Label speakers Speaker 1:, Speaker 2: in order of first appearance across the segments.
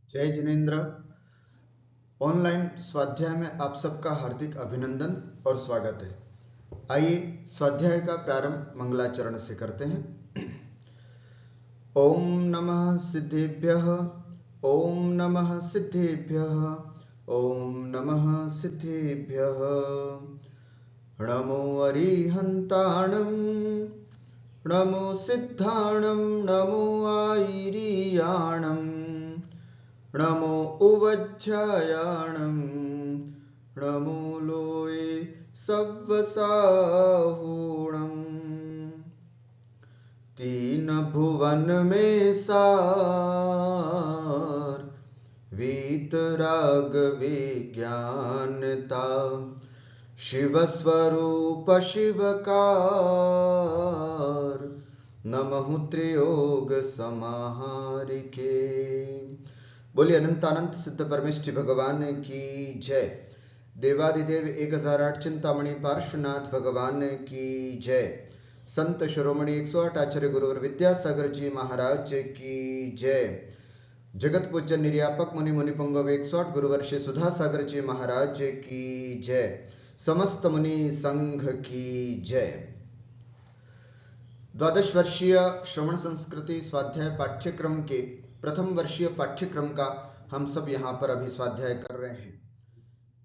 Speaker 1: जय जिनेन्द्र। ऑनलाइन स्वाध्याय में आप सबका हार्दिक अभिनंदन और स्वागत है। आइए स्वाध्याय का प्रारंभ मंगलाचरण से करते हैं। ओम नमः सिद्धेभ्यः, ओम नमः सिद्धेभ्यः, ओम नमः सिद्धेभ्यः। नमो अरिहन्ताणं, नमो सिद्धाणं, नमो आयिरीयाणं, नमो उवज्झायाणं, नमो लोये सव्वसाहूणम्। तीन भुवन में सार, वीतराग विज्ञानता, शिव स्वरूप शिवकार, नमः त्रियोग समाहारिके। बोलिए अनंतानंत सिद्ध परमेष्ठि भगवान की जय। देवादिदेव 1008 चिंतामणि पार्श्वनाथ भगवान की जय। संत शिरोमणि 108 आचार्य गुरुवर विद्यासागर जी महाराज की जय। जगत पूज्य निर्यापक मुनि मुनि पुंगव 108 गुरुवर श्री सुधा सागर जी महाराज की जय। समस्त मुनि संघ की जय। द्वादश वर्षीय श्रवण संस्कृति स्वाध्याय पाठ्यक्रम के प्रथम वर्षीय पाठ्यक्रम का हम सब यहाँ पर अभी स्वाध्याय कर रहे हैं,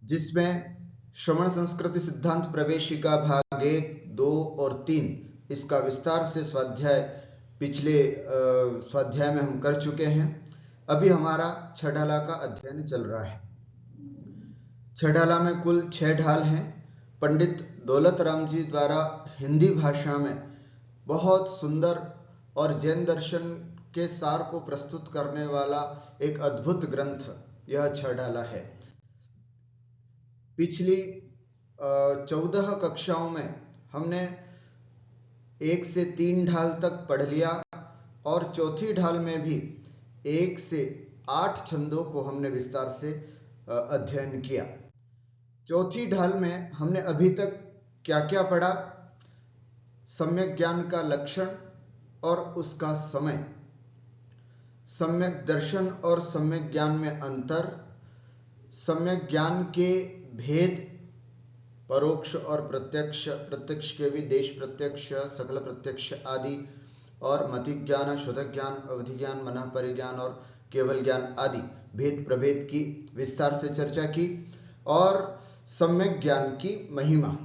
Speaker 1: जिसमें श्रवण संस्कृति सिद्धांत प्रवेशिका भाग 1, 2 और 3 इसका विस्तार से स्वाध्याय पिछले स्वाध्याय में हम कर चुके हैं। अभी हमारा छठाला का अध्ययन चल रहा है। छठाला में कुल 6 ढाल हैं। पंडित दौलत राम जी द्वारा हिंदी भाषा में बहुत सुंदर और जैन दर्शन के सार को प्रस्तुत करने वाला एक अद्भुत ग्रंथ यह छठाला है। पिछली 14 कक्षाओं में हमने 1 से 3 ढाल तक पढ़ लिया और चौथी ढाल में भी 1 से 8 छंदों को हमने विस्तार से अध्ययन किया। चौथी ढाल में हमने अभी तक क्या क्या पढ़ा? सम्यक ज्ञान का लक्षण और उसका समय, सम्यक दर्शन और सम्यक ज्ञान में अंतर, सम्यक ज्ञान के भेद, परोक्ष और प्रत्यक्ष, प्रत्यक्ष के भी देश प्रत्यक्ष, सकल प्रत्यक्ष आदि, और मति ज्ञान, शुद्ध ज्ञान, अवधि ज्ञान, मनः परिज्ञान और केवल ज्ञान आदि भेद प्रभेद की विस्तार से चर्चा की। और सम्यक ज्ञान की महिमा,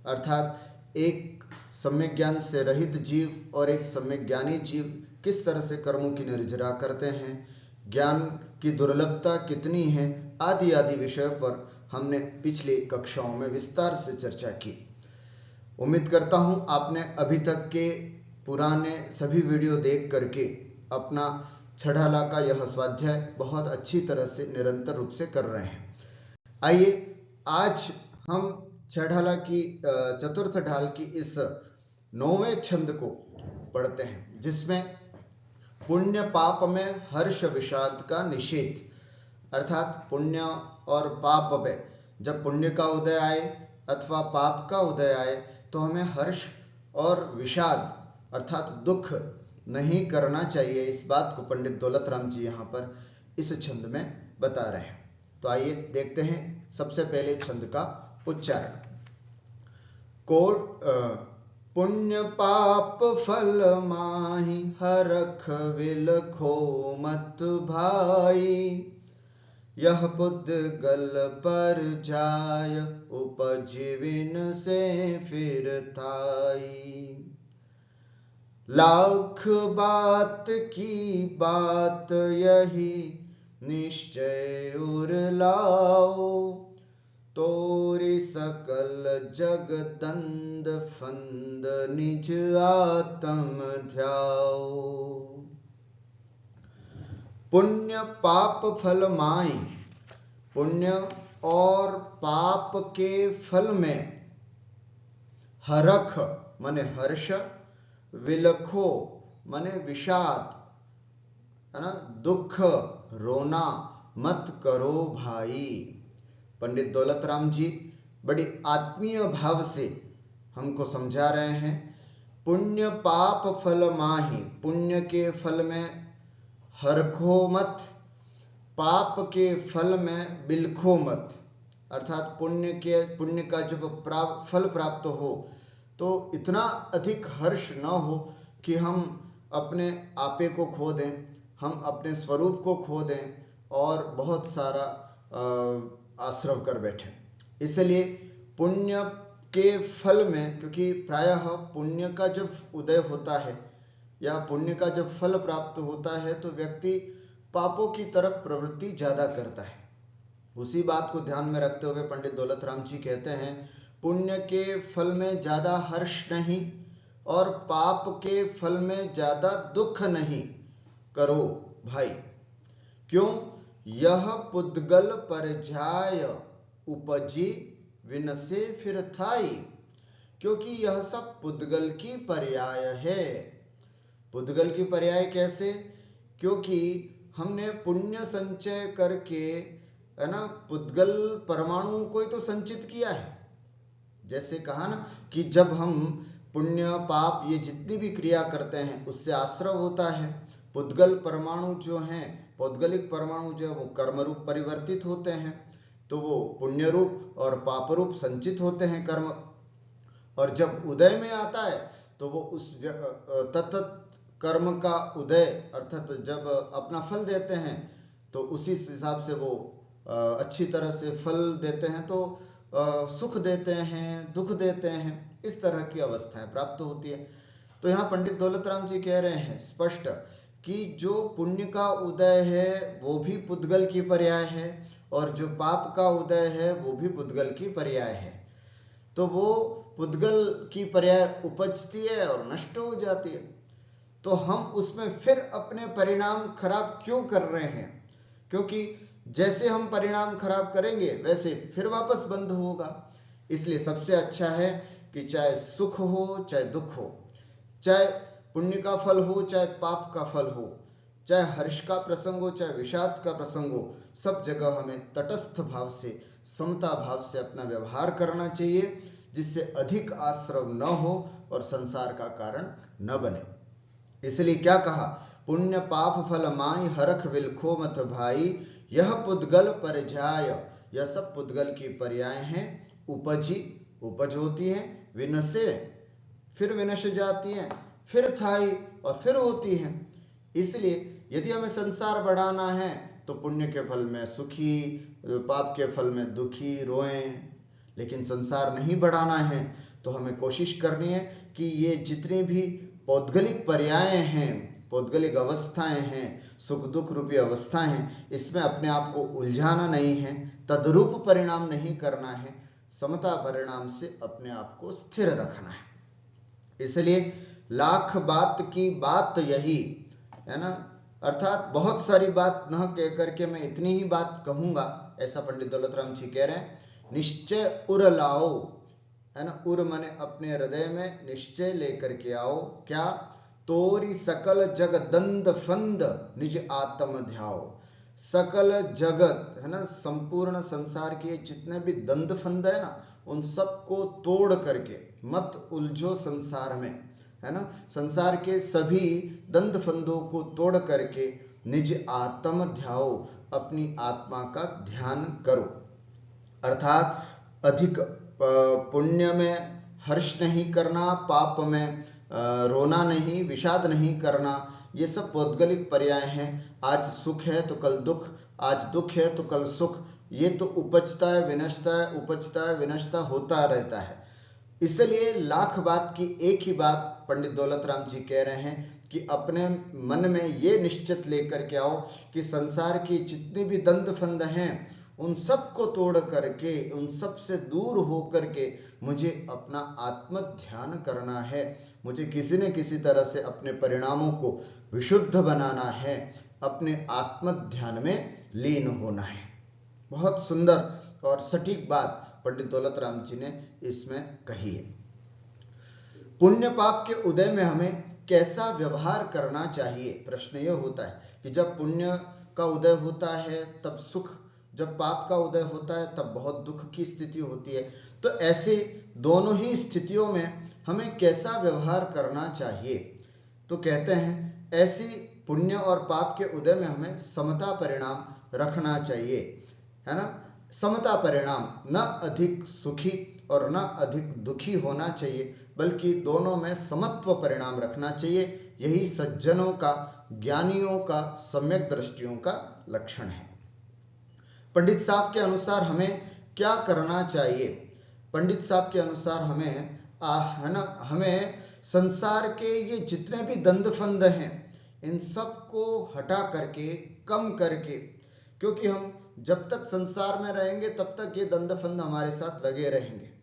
Speaker 1: अर्थात एक सम्यक ज्ञान से रहित जीव और एक सम्यक ज्ञानी जीव किस तरह से कर्मों की निर्जरा करते हैं, ज्ञान की दुर्लभता कितनी है, आदि आदि विषयों पर हमने पिछली कक्षाओं में विस्तार से चर्चा की। उम्मीद करता हूं आपने अभी तक के पुराने सभी वीडियो देख करके अपना छठाला का यह स्वाध्याय बहुत अच्छी तरह से निरंतर रूप से कर रहे हैं। आइए आज हम छठाला की चतुर्थ ढाल की इस 9वें छंद को पढ़ते हैं, जिसमें पुण्य पाप में हर्ष विषाद का निषेध, अर्थात पुण्य और पाप में जब पुण्य का उदय आए अथवा पाप का उदय आए तो हमें हर्ष और विषाद अर्थात दुख नहीं करना चाहिए। इस बात को पंडित दौलत राम जी यहाँ पर इस छंद में बता रहे हैं। तो आइए देखते हैं सबसे पहले छंद का उच्चारण। पुण्य पाप फल माहि, हरख विलखो मत भाई, यह पुद्गल पर जाय, उपजीविन से फिर थाई। लाख बात की बात यही, निश्चय उर लाओ, तोरी सकल जग दंद फंद, निज आत्म ध्याओ। पुण्य पाप फल माई, पुण्य और पाप के फल में हरख माने हर्ष, विलखो माने विषाद, है ना, दुख रोना मत करो भाई। पंडित दौलत राम जी बड़ी आत्मीय भाव से हमको समझा रहे हैं। पुण्य पाप फल माही, पुण्य के फल में हरखो मत, पाप के फल में बिलखो मत, अर्थात पुण्य का जब फल प्राप्त हो तो इतना अधिक हर्ष न हो कि हम अपने आपे को खो दें, हम अपने स्वरूप को खो दें और बहुत सारा आश्रव कर बैठे। इसलिए पुण्य के फल में, क्योंकि प्रायः पुण्य का जब उदय होता है या पुण्य का जब फल प्राप्त होता है तो व्यक्ति पापों की तरफ प्रवृत्ति ज्यादा करता है। उसी बात को ध्यान में रखते हुए पंडित दौलत राम जी कहते हैं, पुण्य के फल में ज्यादा हर्ष नहीं और पाप के फल में ज्यादा दुख नहीं करो भाई। क्यों? यह पुद्गल परझाय उपजी विनसे फिर थाई, क्योंकि यह सब पुद्गल की पर्याय है। पुद्गल की पर्याय कैसे? क्योंकि हमने पुण्य संचय करके, है ना, पुद्गल परमाणु को ही तो संचित किया है। जैसे कहा ना कि जब हम पुण्य पाप ये जितनी भी क्रिया करते हैं उससे आश्रव होता है। पुद्गल परमाणु जो हैं, पौद्गलिक परमाणु जो है वो कर्म रूप परिवर्तित होते हैं, तो वो पुण्य रूप और पाप रूप संचित होते हैं कर्म। और जब उदय में आता है तो वो उस तत्त कर्म का उदय, अर्थात जब अपना फल देते हैं तो उसी हिसाब से वो अच्छी तरह से फल देते हैं, तो सुख देते हैं, दुख देते हैं, इस तरह की अवस्थाएं प्राप्त होती है। तो यहाँ पंडित दौलत राम जी कह रहे हैं स्पष्ट कि जो पुण्य का उदय है वो भी पुद्गल की पर्याय है और जो पाप का उदय है वो भी पुद्गल की पर्याय है। तो वो पुद्गल की पर्याय उपजती है और नष्ट हो जाती है, तो हम उसमें फिर अपने परिणाम खराब क्यों कर रहे हैं? क्योंकि जैसे हम परिणाम खराब करेंगे वैसे फिर वापस बंद होगा। इसलिए सबसे अच्छा है कि चाहे सुख हो चाहे दुख हो, चाहे पुण्य का फल हो चाहे पाप का फल हो, चाहे हर्ष का प्रसंग हो चाहे विषाद का प्रसंग हो, सब जगह हमें तटस्थ भाव से, समता भाव से अपना व्यवहार करना चाहिए, जिससे अधिक आश्रव न हो और संसार का कारण न बने। इसलिए क्या कहा? पुण्य पाप फल माई हरख विलखो मत भाई, यह पुद्गल परझाय, यह सब पुद्गल की पर्याय हैं। उपजी, उपज होती है, विनसे फिर विनश जाती हैं, फिर थाई और फिर होती हैं। इसलिए यदि हमें संसार बढ़ाना है तो पुण्य के फल में सुखी, पाप के फल में दुखी रोएं, लेकिन संसार नहीं बढ़ाना है तो हमें कोशिश करनी है कि ये जितनी भी पौद्गलिक पर्याय हैं, पौद्गलिक अवस्थाएं हैं, सुख दुख रूपी अवस्थाएं हैं, इसमें अपने आप को उलझाना नहीं है, तद्रूप परिणाम नहीं करना है, समता परिणाम से अपने आप को स्थिर रखना है। इसलिए लाख बात की बात यही है ना, अर्थात बहुत सारी बात न कह करके मैं इतनी ही बात कहूंगा, ऐसा पंडित दौलत राम जी कह रहे हैं। निश्चय उर लाओ, है ना, उर माने अपने हृदय में निश्चय लेकर के आओ। क्या? तोरी सकल जग दंद फंद निज आत्म ध्याओ। सकल जगत, है ना, संपूर्ण संसार के जितने भी दंड फंद है ना, उन सबको तोड़ करके मत उलझो संसार में, है ना, संसार के सभी दंड फंदों को तोड़ करके निज आत्म ध्याओ, अपनी आत्मा का ध्यान करो। अर्थात अधिक पुण्य में हर्ष नहीं करना, पाप में रोना नहीं, विषाद नहीं करना, ये सब पौद्गलिक पर्याय हैं। आज सुख है तो कल दुख, आज दुख है तो कल सुख, ये तो उपजता है विनष्टा है, उपजता है विनष्टा होता रहता है। इसलिए लाख बात की एक ही बात पंडित दौलत राम जी कह रहे हैं कि अपने मन में ये निश्चित लेकर के आओ कि संसार की जितनी भी दंड फंद हैं उन सब को तोड़ करके, उन सब से दूर हो करके मुझे अपना आत्म ध्यान करना है, मुझे किसी न किसी तरह से अपने परिणामों को विशुद्ध बनाना है, अपने आत्म ध्यान में लीन होना है। बहुत सुंदर और सटीक बात पंडित दौलत राम जी ने इसमें कही है। पुण्य पाप के उदय में हमें कैसा व्यवहार करना चाहिए? प्रश्न यह होता है कि जब पुण्य का उदय होता है तब सुख, जब पाप का उदय होता है तब बहुत दुख की स्थिति होती है, तो ऐसे दोनों ही स्थितियों में हमें कैसा व्यवहार करना चाहिए? तो कहते हैं ऐसी पुण्य और पाप के उदय में हमें समता परिणाम रखना चाहिए, है ना। समता परिणाम, न अधिक सुखी और न अधिक दुखी होना चाहिए, बल्कि दोनों में समत्व परिणाम रखना चाहिए। यही सज्जनों का, ज्ञानियों का, सम्यक दृष्टियों का लक्षण है। पंडित साहब के अनुसार हमें क्या करना चाहिए? पंडित साहब के अनुसार हमें है ना, हमें संसार के ये जितने भी दंड फंद हैं इन सब को हटा करके, कम करके, क्योंकि हम जब तक संसार में रहेंगे तब तक ये दंड फंद हमारे साथ लगे रहेंगे।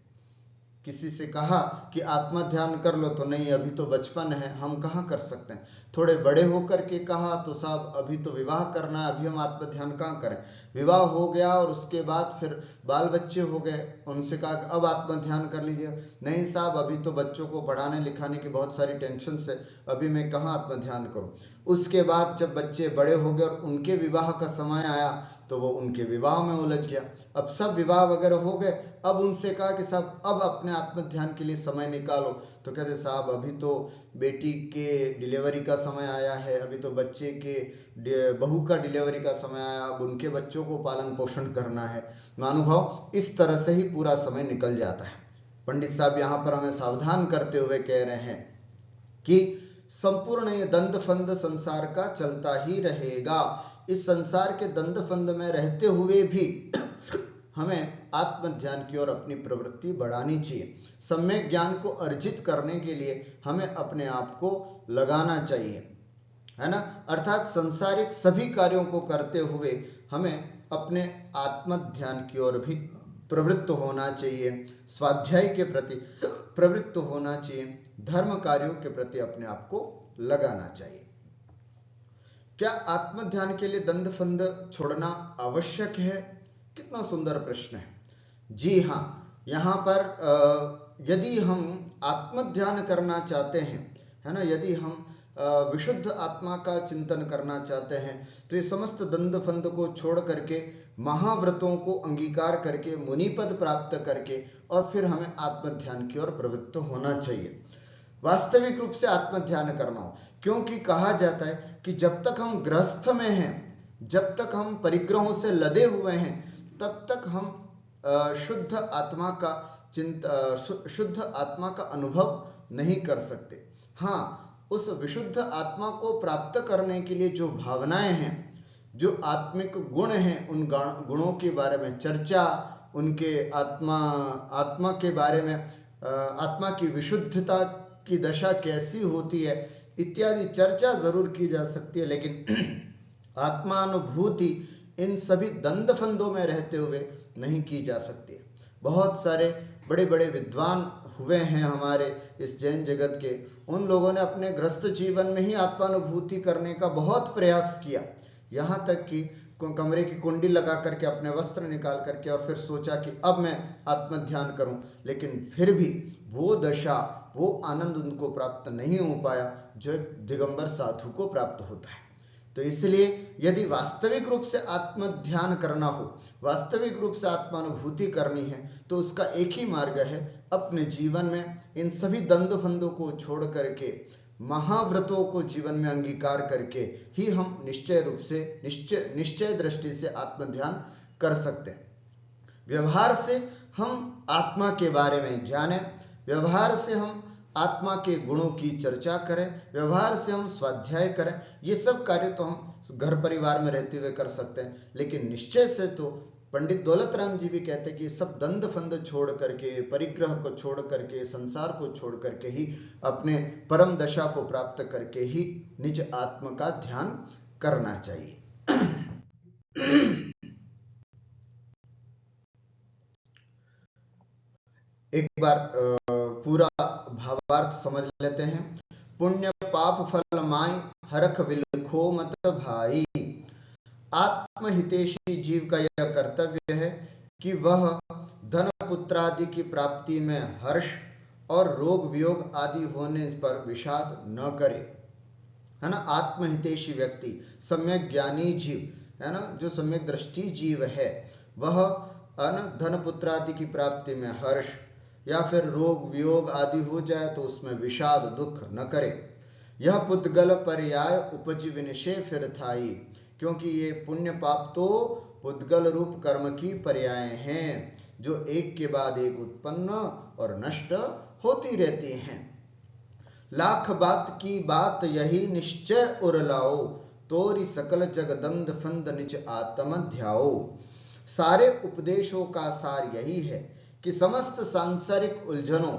Speaker 1: किसी से कहा कि आत्मा ध्यान कर लो तो नहीं, अभी तो बचपन है, हम कहाँ कर सकते हैं। थोड़े बड़े होकर के कहा तो साहब अभी तो विवाह करना है, अभी हम आत्मा ध्यान कहाँ करें। विवाह हो गया और उसके बाद फिर बाल बच्चे हो गए, उनसे कहा कि अब आत्मा ध्यान कर लीजिए, नहीं साहब अभी तो बच्चों को पढ़ाने लिखाने की बहुत सारी टेंशन से, अभी मैं कहाँ आत्मा ध्यान करूं। उसके बाद जब बच्चे बड़े हो गए और उनके विवाह का समय आया तो वो उनके विवाह में उलझ गया। अब सब विवाह वगैरह हो गए, अब उनसे कहा कि साहब अब अपने आत्म ध्यान के लिए समय निकालो, तो कहते साहब अभी तो बेटी के डिलीवरी का समय आया है, अभी तो बच्चे के बहू का डिलीवरी का समय आया, अब उनके बच्चों को पालन पोषण करना है। महानुभाव, इस तरह से ही पूरा समय निकल जाता है। पंडित साहब यहाँ पर हमें सावधान करते हुए कह रहे हैं कि संपूर्ण ये दंड फंद संसार का चलता ही रहेगा। इस संसार के दंड फंद में रहते हुए भी हमें आत्म ध्यान की ओर अपनी प्रवृत्ति बढ़ानी चाहिए। सम्यक ज्ञान को अर्जित करने के लिए हमें अपने आप को लगाना चाहिए, है ना। अर्थात संसारिक सभी कार्यों को करते हुए हमें अपने आत्म ध्यान की ओर भी प्रवृत्त होना चाहिए, स्वाध्याय के प्रति प्रवृत्त होना चाहिए, धर्म कार्यों के प्रति अपने आप को लगाना चाहिए। क्या आत्म ध्यान के लिए दंड फंद छोड़ना आवश्यक है? कितना सुंदर प्रश्न है। जी हाँ, यहाँ पर यदि हम आत्म ध्यान करना चाहते हैं, है ना, यदि हम विशुद्ध आत्मा का चिंतन करना चाहते हैं तो ये समस्त दंड फंद को छोड़ करके, महाव्रतों को अंगीकार करके, मुनिपद प्राप्त करके और फिर हमें आत्म ध्यान की ओर प्रवृत्त होना चाहिए। वास्तविक रूप से आत्म ध्यान करना हो, क्योंकि कहा जाता है कि जब तक हम गृहस्थ में हैं, जब तक हम परिग्रहों से लदे हुए हैं, तब तक हम शुद्ध आत्मा का अनुभव नहीं कर सकते। हाँ, उस विशुद्ध आत्मा को प्राप्त करने के लिए जो भावनाएं हैं, जो आत्मिक गुण हैं, उन गुणों के बारे में चर्चा, उनके आत्मा के बारे में, आत्मा की विशुद्धता की दशा कैसी होती है इत्यादि चर्चा जरूर की जा सकती है, लेकिन आत्मानुभूति इन सभी दंड फंदों में रहते हुए नहीं की जा सकती। बहुत सारे बड़े बड़े विद्वान हुए हैं हमारे इस जैन जगत के, उन लोगों ने अपने गृहस्थ जीवन में ही आत्मानुभूति करने का बहुत प्रयास किया, यहाँ तक कि कमरे की कुंडी लगा करके अपने वस्त्र निकाल करके और फिर सोचा कि अब मैं आत्म ध्यान करूं, लेकिन फिर भी वो दशा, वो आनंद उनको प्राप्त नहीं हो पाया जो एक दिगंबर साधु को प्राप्त होता है। तो इसलिए यदि वास्तविक रूप से आत्म ध्यान करना हो, वास्तविक रूप से आत्मानुभूति करनी है, तो उसका एक ही मार्ग है, अपने जीवन में इन सभी दंड फंदों को छोड़ करके, महाव्रतों को जीवन में अंगीकार करके ही हम निश्चय रूप से, निश्चय दृष्टि से आत्म ध्यान कर सकते हैं। व्यवहार से हम आत्मा के बारे में जानें, व्यवहार से हम आत्मा के गुणों की चर्चा करें, व्यवहार से हम स्वाध्याय करें, ये सब कार्य तो हम घर परिवार में रहते हुए कर सकते हैं, लेकिन निश्चय से तो पंडित दौलत राम जी भी कहते हैं कि सब दंड फंद छोड़ करके, परिग्रह को छोड़ करके, संसार को छोड़ करके ही अपने परम दशा को प्राप्त करके ही निज आत्मा का ध्यान करना चाहिए। एक बार पूरा भावार्थ समझ लेते हैं। पुण्य पाप फल माय हरख विलखो मत भाई। आत्महितैषी जीव का यह कर्तव्य है कि वह धन पुत्रादि की प्राप्ति में हर्ष और रोग वियोग आदि होने पर विषाद न करे, है ना। आत्महितैषी व्यक्ति, सम्यक ज्ञानी जीव, है ना, जो सम्यक दृष्टि जीव है, वह धन पुत्रादि की प्राप्ति में हर्ष या फिर रोग वियोग आदि हो जाए तो उसमें विषाद, दुख न करे। यह पुद्गल पर्याय उपज विनिशे फिर थाई, क्योंकि ये पुण्य पाप तो पुद्गल रूप कर्म की पर्याय हैं जो एक के बाद एक उत्पन्न और नष्ट होती रहती हैं। लाख बात की बात यही निश्चय उर लाओ, तोरी सकल जगदंद फंद निज आत्म ध्याओ। सारे उपदेशों का सार यही है कि समस्त सांसारिक उलझनों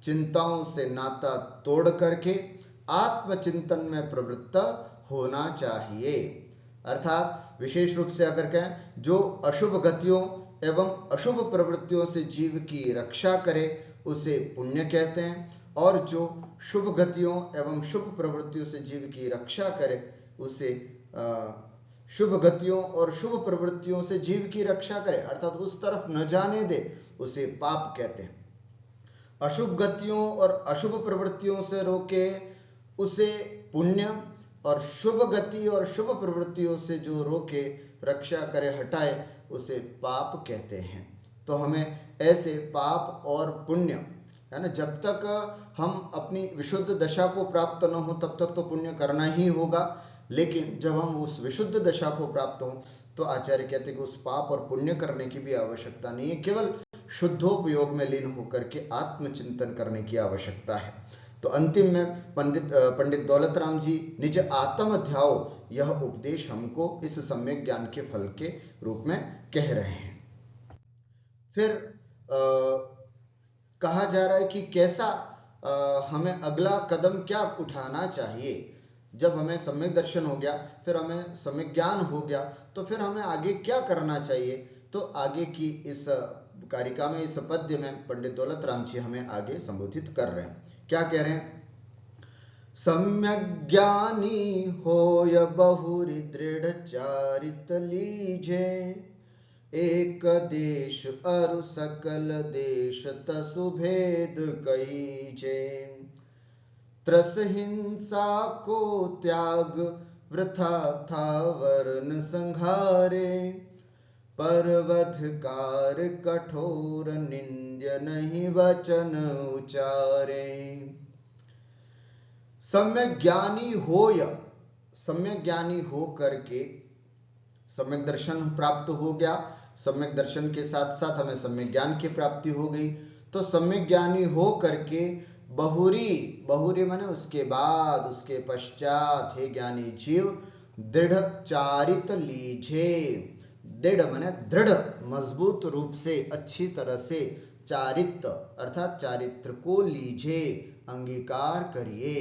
Speaker 1: चिंताओं से नाता तोड़ करके आत्मचिंतन में प्रवृत्त होना चाहिए। अर्थात विशेष रूप से अगर कहें, जो अशुभ गतियों एवं अशुभ प्रवृत्तियों से जीव की रक्षा करे उसे पुण्य कहते हैं, और जो शुभ गतियों एवं शुभ प्रवृत्तियों से जीव की रक्षा करे उसे शुभ गतियों और शुभ प्रवृत्तियों से जीव की रक्षा करे अर्थात उस तरफ न जाने दे उसे पाप कहते हैं। अशुभ गतियों और अशुभ प्रवृत्तियों से रोके उसे पुण्य, और शुभ गति और शुभ प्रवृत्तियों से जो रोके रक्षा करे हटाए उसे पाप कहते हैं। तो हमें ऐसे पाप और पुण्य, है ना, जब तक हम अपनी विशुद्ध दशा को प्राप्त न हो तब तक तो पुण्य करना ही होगा, लेकिन जब हम उस विशुद्ध दशा को प्राप्त हो तो आचार्य कहते हैं कि उस पाप और पुण्य करने की भी आवश्यकता नहीं है, केवल शुद्धोपयोग में लीन होकर के आत्मचिंतन करने की आवश्यकता है। तो अंतिम में पंडित दौलत राम जी निज आत्म ध्याओ, यह उपदेश हमको इस सम्यक ज्ञान के फल के रूप में कह रहे हैं। फिर कहा जा रहा है कि कैसा हमें अगला कदम क्या उठाना चाहिए। जब हमें सम्यक दर्शन हो गया, फिर हमें सम्यक ज्ञान हो गया, तो फिर हमें आगे क्या करना चाहिए। तो आगे की इस कारिका में, इस पद्य में पंडित दौलत राम जी हमें आगे संबोधित कर रहे हैं। क्या कह रहे हैं? सम्यक ज्ञानी होय बहुरी दृढ़ चारित लीजे, एक देश अरु सकल देश तसु भेद कहीजे। त्रस हिंसा को त्याग वृथा था वर्ण संहारे, परवधकार कठोर निंद्य नहीं वचन उचारे। सम्यक ज्ञानी होय, सम्यक ज्ञानी हो करके सम्यक दर्शन प्राप्त हो गया, सम्यक दर्शन के साथ साथ हमें सम्यक ज्ञान की प्राप्ति हो गई। तो सम्यक ज्ञानी हो करके बहुरी, बहुरी माने उसके बाद, उसके पश्चात हे ज्ञानी जीव दृढ़ चारित लीझे। दृढ़ माने दृढ़, मजबूत रूप से, अच्छी तरह से, चारित अर्थात चारित्र को लीझे, अंगीकार करिए।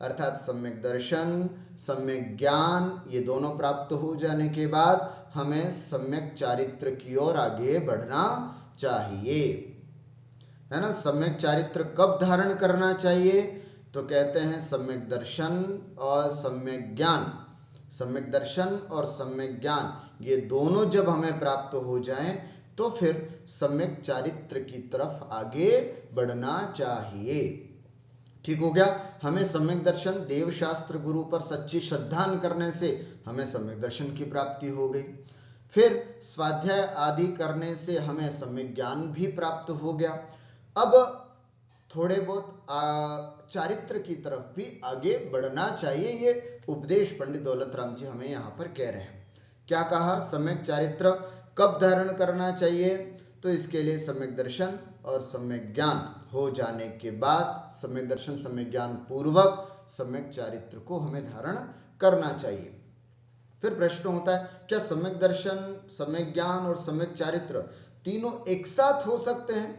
Speaker 1: अर्थात सम्यक दर्शन, सम्यक ज्ञान, ये दोनों प्राप्त हो जाने के बाद हमें सम्यक चारित्र की ओर आगे बढ़ना चाहिए, है ना। सम्यक चारित्र कब धारण करना चाहिए? तो कहते हैं सम्यक दर्शन और सम्यक ज्ञान, सम्यक दर्शन और सम्यक ज्ञान ये दोनों जब हमें प्राप्त हो जाएं तो फिर सम्यक चारित्र की तरफ आगे बढ़ना चाहिए। ठीक हो गया। हमें सम्यक दर्शन, देव शास्त्र गुरु पर सच्ची श्रद्धा करने से हमें सम्यक दर्शन की प्राप्ति हो गई। फिर स्वाध्याय आदि करने से हमें सम्यक ज्ञान भी प्राप्त हो गया। अब थोड़े बहुत चारित्र की तरफ भी आगे बढ़ना चाहिए। ये उपदेश पंडित दौलत राम जी हमें यहाँ पर कह रहे हैं। क्या कहा? सम्यक चारित्र कब धारण करना चाहिए? तो इसके लिए सम्यक दर्शन और सम्यक ज्ञान हो जाने के बाद, सम्यक दर्शन सम्यक ज्ञान पूर्वक सम्यक चारित्र को हमें धारण करना चाहिए। फिर प्रश्न होता है, क्या सम्यक दर्शन, सम्यक ज्ञान और सम्यक चारित्र तीनों एक साथ हो सकते हैं?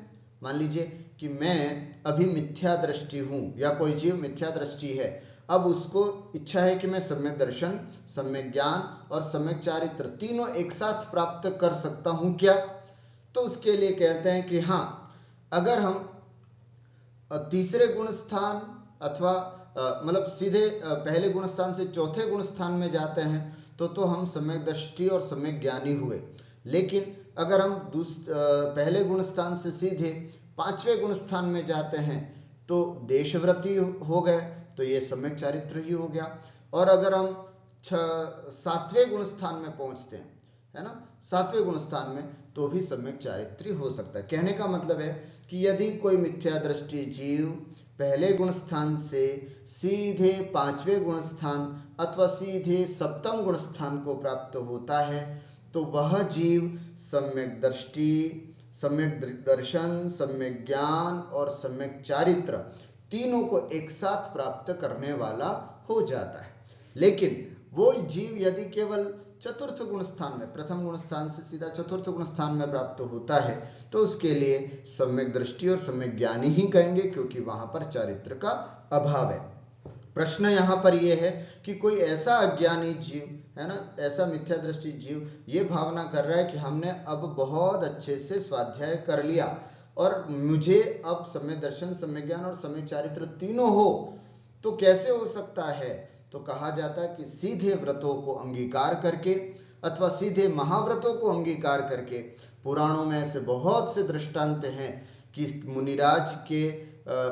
Speaker 1: मान लीजिए कि मैं अभी मिथ्या दृष्टि हूं, या कोई जीव मिथ्या दृष्टि है, अब उसको इच्छा है कि मैं सम्यक दर्शन, सम्यक ज्ञान और सम्यक चारित्र तीनों एक साथ प्राप्त कर सकता हूं क्या? तो उसके लिए कहते हैं कि हाँ, अगर हम तीसरे गुण स्थान अथवा मतलब सीधे पहले गुण स्थान से चौथे गुण स्थान में जाते हैं तो हम सम्यक दृष्टि और सम्यक ज्ञानी हुए। लेकिन अगर हम पहले गुण स्थान से सीधे पांचवें गुण स्थान में जाते हैं तो देशव्रती हो गए, तो ये सम्यक चारित्र ही हो गया। और अगर हम सातवें गुण स्थान में पहुंचते हैं, है ना, सातवें गुण स्थान में, तो भी सम्यक चारित्री हो सकता है। कहने का मतलब है कि यदि कोई मिथ्या दृष्टि जीव पहले गुण स्थान से सीधे पांचवें गुण स्थान अथवा सीधे सप्तम गुण स्थान को प्राप्त होता है तो वह जीव सम्यक दृष्टि, सम्यक दर्शन, सम्यक ज्ञान और सम्यक चारित्र तीनों को एक साथ प्राप्त करने वाला हो जाता है। लेकिन वो जीव यदि केवल चतुर्थ गुण स्थान में, प्रथम गुण स्थान से सीधा चतुर्थ गुण स्थान में प्राप्त होता है तो उसके लिए सम्यक दृष्टि और सम्यक ज्ञानी ही कहेंगे, क्योंकि वहां पर चारित्र का अभाव है। प्रश्न यहाँ पर यह है कि कोई ऐसा अज्ञानी जीव है ना, ऐसा मिथ्या दृष्टि जीव ये भावना कर रहा है कि हमने अब बहुत अच्छे से स्वाध्याय कर लिया और मुझे अब सम्यक दर्शन, सम्यक ज्ञान और सम्यक चारित्र तीनों हो, तो कैसे हो सकता है? तो कहा जाता है कि सीधे व्रतों को अंगीकार करके अथवा सीधे महाव्रतों को अंगीकार करके। पुराणों में ऐसे बहुत से दृष्टांत हैं कि मुनिराज के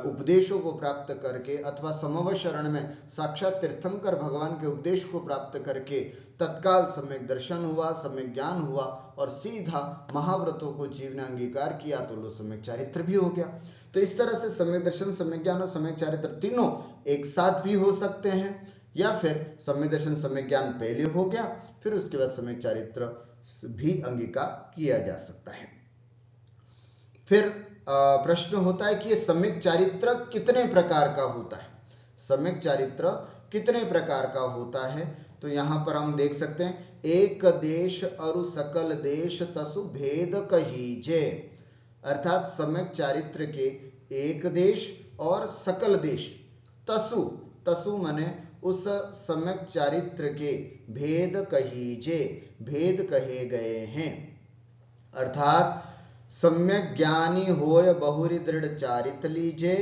Speaker 1: उपदेशों को प्राप्त करके अथवा समव शरण में साक्षात तीर्थंकर भगवान के उपदेश को प्राप्त करके तत्काल सम्यक दर्शन हुआ, सम्यक ज्ञान हुआ और सीधा महाव्रतों को जीव ने अंगीकार किया तो लो सम्यक चारित्र भी हो गया। तो इस तरह से सम्यक दर्शन, सम्यक ज्ञान और सम्यक चारित्र तीनों एक साथ भी हो सकते हैं, या फिर सम्यक दर्शन सम्यक ज्ञान पहले हो गया फिर उसके बाद सम्यक चारित्र भी अंगीकार किया जा सकता है। फिर प्रश्न होता है कि ये सम्यक चारित्र कितने प्रकार का होता है? सम्यक चारित्र कितने प्रकार का होता है? तो यहां पर हम देख सकते हैं, एक देश अरु सकल देश तसु भेद कहीजे, अर्थात सम्यक चारित्र के एक देश और सकल देश, तसु, तसु माने उस सम्यक चारित्र के भेद कहीजे, भेद कहे गए हैं। अर्थात सम्यक ज्ञानी होय बहुरी दृढ़ चारित्र लीजे,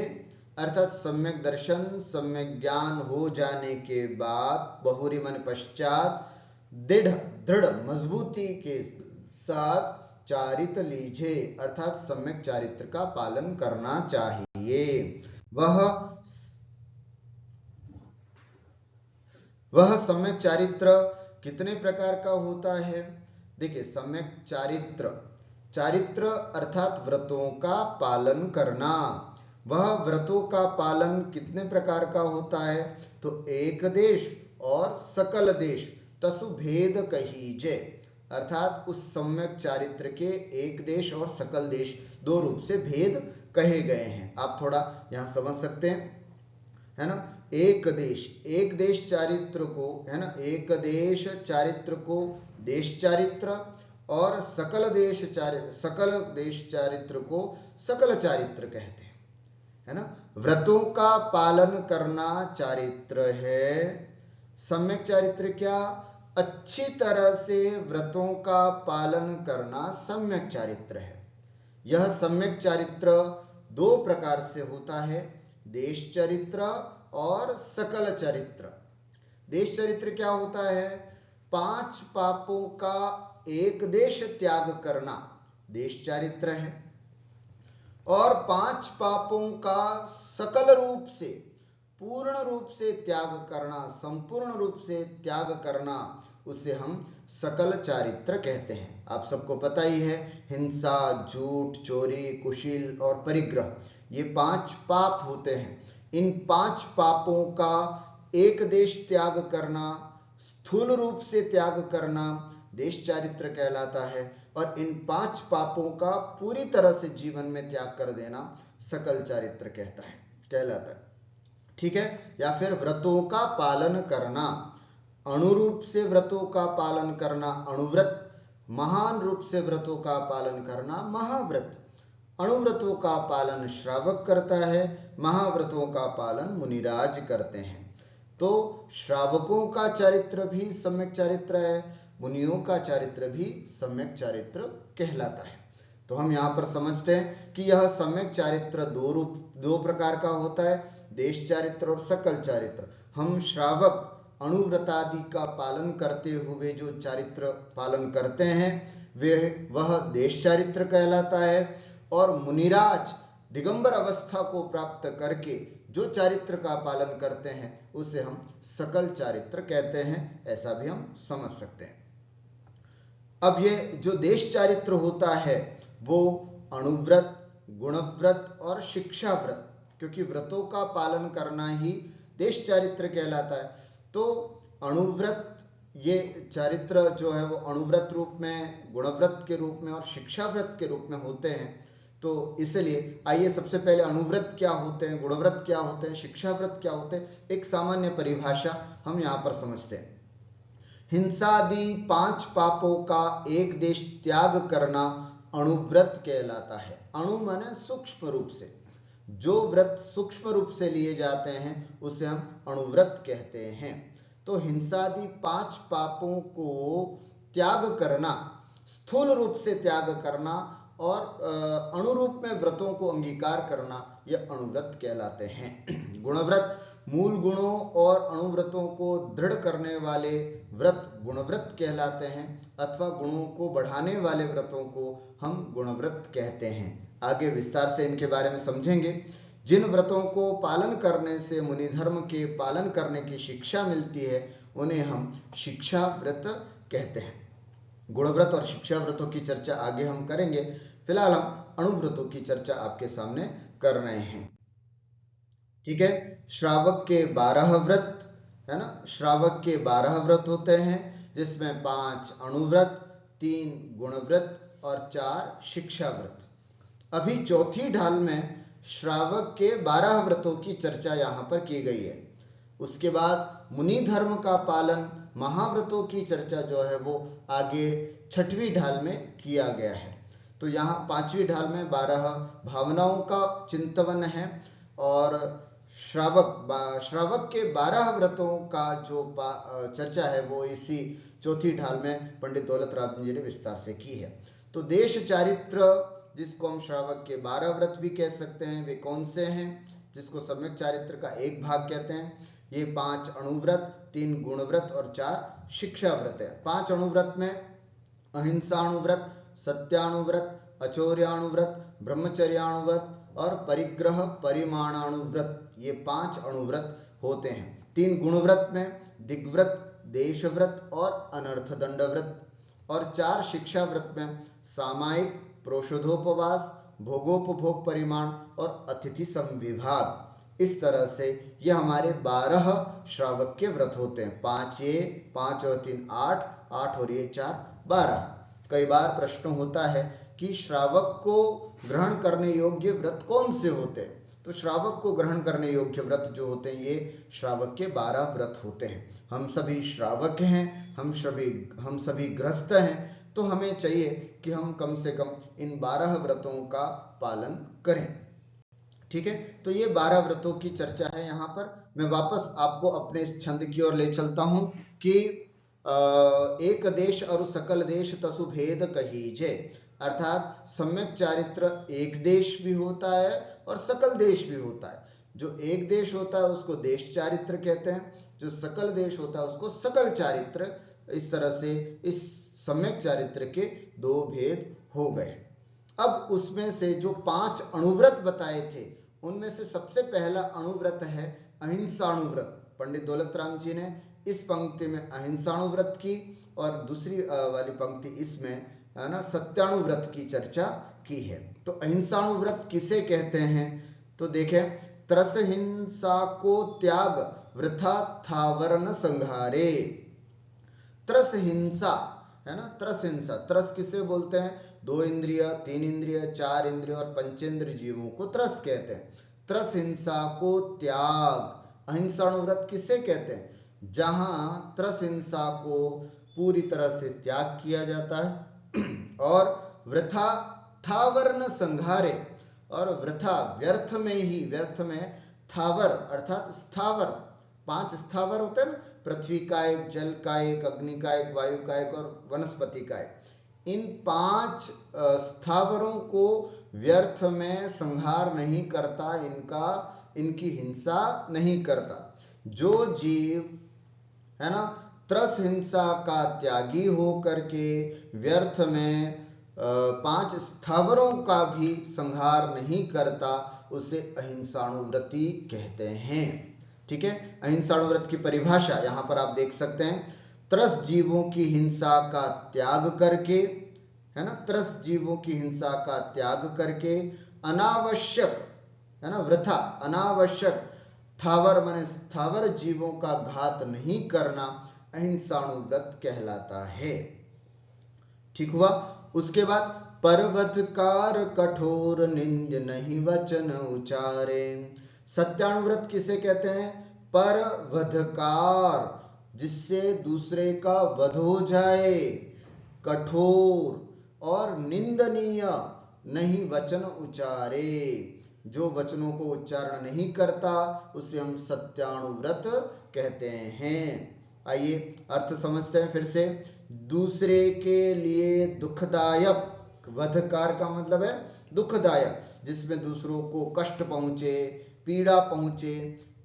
Speaker 1: अर्थात सम्यक दर्शन, सम्यक ज्ञान हो जाने के बाद बहुरी मन पश्चात दृढ़ मजबूती के साथ चारित्र लीजे, अर्थात सम्यक चारित्र का पालन करना चाहिए। वह सम्यक चारित्र कितने प्रकार का होता है? देखिए, सम्यक चारित्र अर्थात व्रतों का पालन करना। वह व्रतों का पालन कितने प्रकार का होता है? तो एक देश और सकल देश तसु भेद कहीजे, अर्थात उस सम्यक चारित्र के एक देश और सकल देश दो रूप से भेद कहे गए हैं। आप थोड़ा यहां समझ सकते हैं, है ना। एक देश चारित्र को, है ना, एक देश चारित्र को देश चारित्र और सकल देश चारित्र को सकल चारित्र कहते हैं, है ना। व्रतों का पालन करना चारित्र है। सम्यक चारित्र क्या? अच्छी तरह से व्रतों का पालन करना सम्यक चारित्र है। यह सम्यक चारित्र दो प्रकार से होता है, देश चरित्र और सकल चरित्र। देश चरित्र क्या होता है? 5 पापों का एक देश त्याग करना देश चारित्र है, और 5 पापों का सकल रूप से, पूर्ण रूप से त्याग करना, संपूर्ण रूप से त्याग करना, उसे हम सकल चारित्र कहते हैं। आप सबको पता ही है, हिंसा, झूठ, चोरी, कुशील और परिग्रह, ये 5 पाप होते हैं। इन 5 पापों का एक देश त्याग करना, स्थूल रूप से त्याग करना देश चारित्र कहलाता है, और इन 5 पापों का पूरी तरह से जीवन में त्याग कर देना सकल चारित्र कहलाता है। ठीक है। या फिर व्रतों का पालन करना, अणुरूप से व्रतों का पालन करना अणुव्रत, महान रूप से व्रतों का पालन करना महाव्रत। अणुव्रतों का पालन श्रावक करता है, महाव्रतों का पालन मुनिराज करते हैं। तो श्रावकों का चरित्र भी सम्यक चारित्र है, मुनियों का चरित्र भी सम्यक चारित्र कहलाता है। तो हम यहाँ पर समझते हैं कि यह सम्यक चारित्र दो प्रकार का होता है, देश चारित्र और सकल चारित्र। हम श्रावक अणुव्रतादि का पालन करते हुए जो चारित्र पालन करते हैं वह देश चारित्र कहलाता है, और मुनिराज दिगंबर अवस्था को प्राप्त करके जो चारित्र का पालन करते हैं उसे हम सकल चारित्र कहते हैं, ऐसा भी हम समझ सकते हैं। अब ये जो देश चारित्र होता है वो अणुव्रत, गुणव्रत और शिक्षा व्रत क्योंकि व्रतों का पालन करना ही देश चारित्र कहलाता है। तो अणुव्रत, ये चारित्र जो है वो अणुव्रत रूप में, गुणव्रत के रूप में और शिक्षाव्रत के रूप में होते हैं। तो इसलिए आइए सबसे पहले अणुव्रत क्या होते हैं, गुणव्रत क्या होते हैं, शिक्षाव्रत क्या होते हैं, एक सामान्य परिभाषा हम यहाँ पर समझते हैं। हिंसादि 5 पापों का एक देश त्याग करना अणुव्रत कहलाता है। अणु माने सूक्ष्म रूप से, जो व्रत सूक्ष्म रूप से लिए जाते हैं उसे हम अणुव्रत कहते हैं। तो हिंसादि 5 पापों को त्याग करना, स्थूल रूप से त्याग करना और अणुरूप में व्रतों को अंगीकार करना, यह अणुव्रत कहलाते हैं। गुणव्रत, मूल गुणों और अणुव्रतों को दृढ़ करने वाले व्रत गुणव्रत कहलाते हैं, अथवा गुणों को बढ़ाने वाले व्रतों को हम गुणव्रत कहते हैं। आगे विस्तार से इनके बारे में समझेंगे। जिन व्रतों को पालन करने से मुनि धर्म के पालन करने की शिक्षा मिलती है उन्हें हम शिक्षा व्रत कहते हैं। गुणव्रत और शिक्षा व्रतों की चर्चा आगे हम करेंगे, फिलहाल हम अणुव्रतों की चर्चा आपके सामने कर रहे हैं। ठीक है, श्रावक के 12 व्रत है ना, श्रावक के 12 व्रत होते हैं, जिसमें 5 अणुव्रत, 3 गुणव्रत और 4 शिक्षा व्रत। अभी चौथी ढाल में श्रावक के 12 व्रतों की चर्चा यहाँ पर की गई है। उसके बाद मुनि धर्म का पालन, महाव्रतों की चर्चा जो है वो आगे छठवीं ढाल में किया गया है। तो यहाँ पांचवी ढाल में 12 भावनाओं का चिंतन है और श्रावक के 12 व्रतों का जो चर्चा है वो इसी चौथी ढाल में पंडित दौलत राम जी ने विस्तार से की है। तो देश चारित्र, जिसको हम श्रावक के 12 व्रत भी कह सकते हैं, वे कौन से हैं, जिसको सम्यक चारित्र का एक भाग कहते हैं। ये 5 अणुव्रत, 3 गुणव्रत और 4 शिक्षा व्रत है। 5 अणुव्रत में अहिंसाणुव्रत, सत्याणुव्रत, अचौर्याणुव्रत, ब्रह्मचर्याणुव्रत और परिग्रह परिमाणाणुव्रत, ये 5 अणुव्रत होते हैं। 3 गुणव्रत में दिग्व्रत, देशव्रत और अनर्थ दंड व्रत, और 4 शिक्षा व्रत में सामायिक, प्रोषधोपवास, भोगोपभोग परिमाण और अतिथि संविभाग। इस तरह से ये हमारे 12 श्रावक के व्रत होते हैं। 5 ये, 5 और 3 8, 8 और ये 4 12। कई बार प्रश्न होता है कि श्रावक को ग्रहण करने योग्य व्रत कौन से होते हैं। तो श्रावक को ग्रहण करने योग्य व्रत जो होते हैं ये श्रावक के 12 व्रत होते हैं। हम सभी श्रावक हैं, हम सभी गृहस्थ हैं, तो हमें चाहिए कि हम कम से कम इन 12 व्रतों का पालन करें। ठीक है, तो ये 12 व्रतों की चर्चा है। यहाँ पर मैं वापस आपको अपने इस छंद की ओर ले चलता हूं कि एक देश और सकल देश तसु भेद कहीजे, अर्थात सम्यक चारित्र एक देश भी होता है और सकल देश भी होता है। जो एक देश होता है उसको देश चारित्र कहते हैं, जो सकल देश होता है उसको सकल चारित्र। इस तरह से इस सम्यक चारित्र के 2 भेद हो गए। अब उसमें से जो 5 अणुव्रत बताए थे उनमें से सबसे पहला अणुव्रत है अहिंसाणुव्रत। पंडित दौलत राम जी ने इस पंक्ति में अहिंसाणुव्रत की और दूसरी वाली पंक्ति इसमें है ना सत्याणुव्रत की चर्चा की है। तो अहिंसाणुव्रत किसे कहते हैं, तो देखें, त्रस हिंसा को त्याग वृथा थावर न संघारे। त्रस हिंसा है ना, त्रस हिंसा, त्रस किसे बोलते हैं, 2 इंद्रिय, 3 इंद्रिय, 4 इंद्रिय और पंचेंद्र जीवों को त्रस कहते हैं। त्रस हिंसा को त्याग अहिंसाणुव्रत किसे कहते हैं, जहां त्रस हिंसा को पूरी तरह से त्याग किया जाता है और वृथा थावर न संघारे, और वृथा व्यर्थ में ही, व्यर्थ में, थावर अर्थात स्थावर, 5 स्थावर होते हैं ना, पृथ्वी का एक, जल का एक, अग्नि का एक, वायु का एक और वनस्पति का एक। इन 5 स्थावरों को व्यर्थ में संहार नहीं करता, इनकी हिंसा नहीं करता। जो जीव है ना त्रस हिंसा का त्यागी हो करके व्यर्थ में 5 स्थावरों का भी संहार नहीं करता, उसे अहिंसाणुव्रती कहते हैं। ठीक है, अहिंसाणुव्रत की परिभाषा यहां पर आप देख सकते हैं। त्रस जीवों की हिंसा का त्याग करके, है ना, त्रस जीवों की हिंसा का त्याग करके अनावश्यक है ना, वृथा अनावश्यक, स्थावर माने स्थावर जीवों का घात नहीं करना अहिंसाणु व्रत कहलाता है। ठीक हुआ। उसके बाद परवधकार कठोर निंद नहीं वचन उचारे। सत्यानुव्रत किसे कहते हैं? परवधकार, जिससे दूसरे का वध हो जाए, कठोर और निंदनीय नहीं वचन उचारे, जो वचनों को उच्चारण नहीं करता उसे हम सत्यानुव्रत कहते हैं। आइए अर्थ समझते हैं फिर से। दूसरे के लिए दुखदायक, वधकार का मतलब है दुखदायक, जिसमें दूसरों को कष्ट पहुंचे, पीड़ा पहुंचे,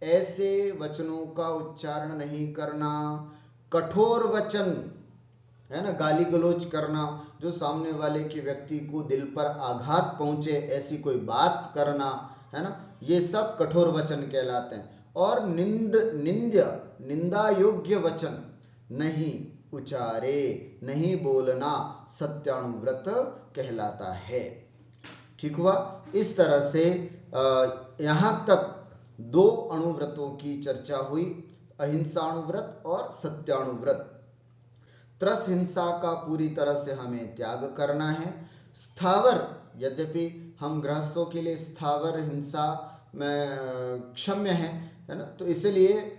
Speaker 1: ऐसे वचनों का उच्चारण नहीं करना। कठोर वचन है ना, गाली गलौज करना, जो सामने वाले के व्यक्ति को दिल पर आघात पहुंचे, ऐसी कोई बात करना, है ना, ये सब कठोर वचन कहलाते हैं। और निंदा योग्य वचन नहीं उचारे, नहीं बोलना सत्यानुव्रत कहलाता है। ठीक हुआ। इस तरह से यहां तक दो अणुव्रतों की चर्चा हुई, अहिंसाणुव्रत और सत्यानुव्रत। त्रस हिंसा का पूरी तरह से हमें त्याग करना है। स्थावर, यद्यपि हम गृहस्थों के लिए स्थावर हिंसा में क्षम्य है ना, तो इसलिए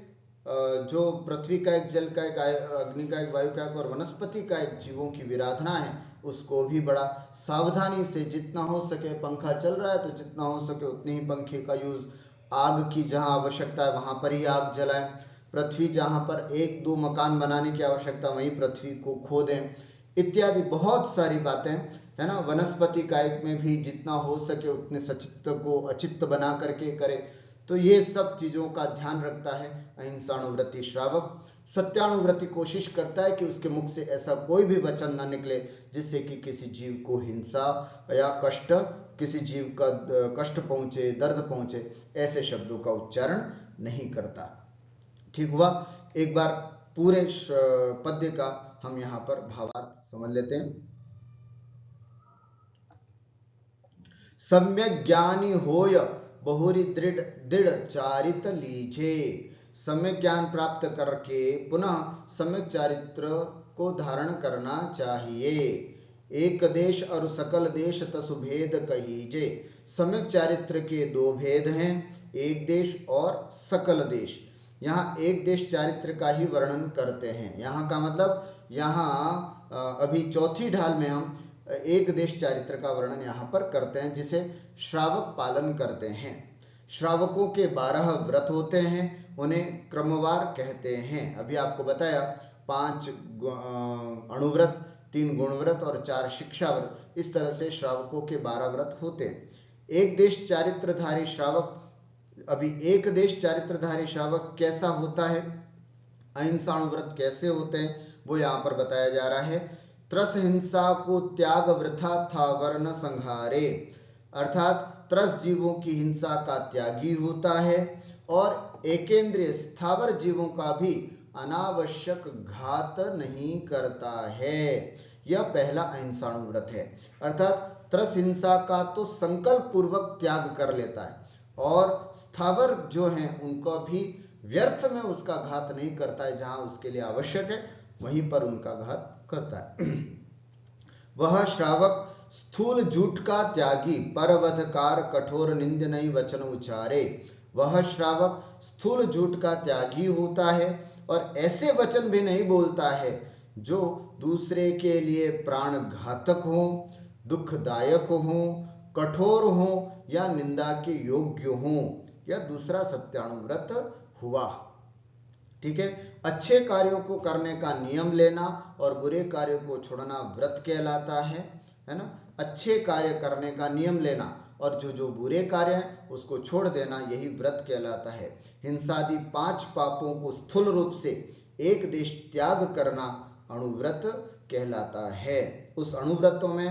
Speaker 1: जो पृथ्वी का एक, जल का एक, अग्नि का एक, वायु का एक और वनस्पति का एक जीवों की विराधना है, उसको भी बड़ा सावधानी से, जितना हो सके, पंखा चल रहा है तो जितना हो सके उतने ही पंखे का यूज, आग की जहां आवश्यकता है वहां पर ही आग जलाएं, पृथ्वी जहां पर एक दो मकान बनाने की आवश्यकता वहीं पृथ्वी को खोदें, इत्यादि बहुत सारी बातें, है ना। वनस्पति कायक में भी जितना हो सके उतने सचित्त को अचित्त बना करके करे। तो ये सब चीजों का ध्यान रखता है अहिंसाणुव्रती श्रावक। सत्यानुव्रती कोशिश करता है कि उसके मुख से ऐसा कोई भी वचन ना निकले जिससे कि किसी जीव को हिंसा या कष्ट, किसी जीव का कष्ट पहुंचे, दर्द पहुंचे, ऐसे शब्दों का उच्चारण नहीं करता। ठीक हुआ। एक बार पूरे पद्य का हम यहां पर भावार्थ समझ लेते हैं। सम्यक ज्ञानी होय बहुरी दृढ़ चारित लीजे। सम्यक ज्ञान प्राप्त करके पुनः सम्यक चारित्र को धारण करना चाहिए। एक देश और सकल देश तसु भेद कहीजे। सम्यक चारित्र के दो भेद हैं, एक देश और सकल देश। यहाँ एक देश चारित्र का ही वर्णन करते हैं। यहाँ का मतलब, यहाँ अभी चौथी ढाल में हम एक देश चारित्र का वर्णन यहाँ पर करते हैं, जिसे श्रावक पालन करते हैं। श्रावकों के 12 व्रत होते हैं, उन्हें क्रमवार कहते हैं। अभी आपको बताया 5 अणुव्रत, 3 गुणव्रत और 4 शिक्षा व्रत। इस तरह से श्रावकों के 12 व्रत होते हैं। एक देश चारित्रधारी श्रावक, अभी एक देश चारित्रधारी श्रावक कैसा होता है, अहिंसाणुव्रत कैसे होते हैं, वो यहाँ पर बताया जा रहा है। त्रस हिंसा को त्याग वृथा था वर्ण संहारे, अर्थात त्रस जीवों की हिंसा का त्यागी होता है और एकेंद्रीय स्थावर जीवों का भी अनावश्यक घात नहीं करता है। यह पहला अहिंसाणुव्रत है, अर्थात त्रस हिंसा का तो संकल्प पूर्वक त्याग कर लेता है और स्थावर जो हैं उनको भी व्यर्थ में उसका घात नहीं करता है। जहां उसके लिए आवश्यक है वहीं पर उनका घात करता है। वह श्रावक स्थूल झूठ का त्यागी, परवधकार कठोर निंद नहीं वचन उचारे। वह श्रावक स्थूल झूठ का त्यागी होता है और ऐसे वचन भी नहीं बोलता है जो दूसरे के लिए प्राण घातक हो, दुखदायक हो, कठोर हो या निंदा के योग्य हो। यह दूसरा सत्यानुव्रत हुआ। ठीक है। अच्छे कार्यों को करने का नियम लेना और बुरे कार्यों को छोड़ना व्रत कहलाता है ना। अच्छे कार्य करने का नियम लेना और जो बुरे कार्य हैं उसको छोड़ देना, यही व्रत कहलाता है। हिंसादि 5 पापों को स्थूल रूप से एक देश त्याग करना अणुव्रत कहलाता है। उस अणुव्रतों में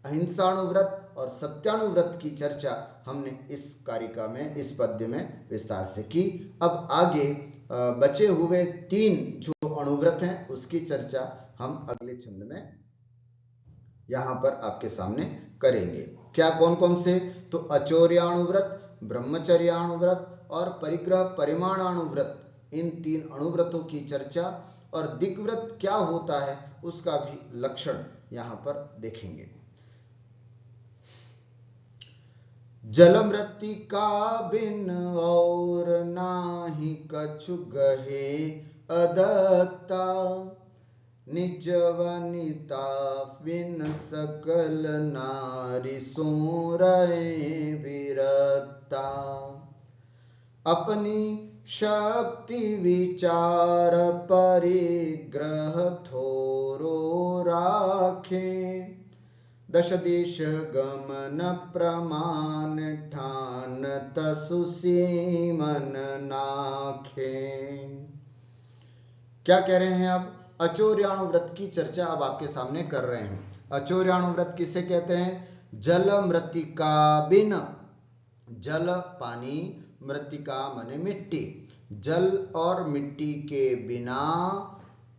Speaker 1: अहिंसाणुव्रत और सत्यानुव्रत की चर्चा हमने इस कारिका में, इस पद्य में विस्तार से की। अब आगे बचे हुए 3 जो अणुव्रत हैं उसकी चर्चा हम अगले छंद में यहां पर आपके सामने करेंगे। क्या, कौन कौन से? तो अचौर्याणुव्रत, ब्रह्मचर्याणुव्रत और परिग्रह परिमाणाणुव्रत, इन 3 अणुव्रतों की चर्चा और दिक्व्रत क्या होता है उसका भी लक्षण यहां पर देखेंगे। जलमृत्तिका बिन और नाही कछु गहे अदत्ता, निज वनिता बिन सकल नारी सोरय विरता, अपनी शक्ति विचार परिग्रह थोरो राखे, दश दिश गमन प्रमाण ठान तसु सीमन नाखे। क्या कह रहे हैं अब? अचौर्याणु व्रत की चर्चा अब आपके सामने कर रहे हैं। अचौर्याणु व्रत किसे कहते हैं? जल मृत्तिका बिन, जल पानी, मृत्तिका माने मिट्टी, जल और मिट्टी के बिना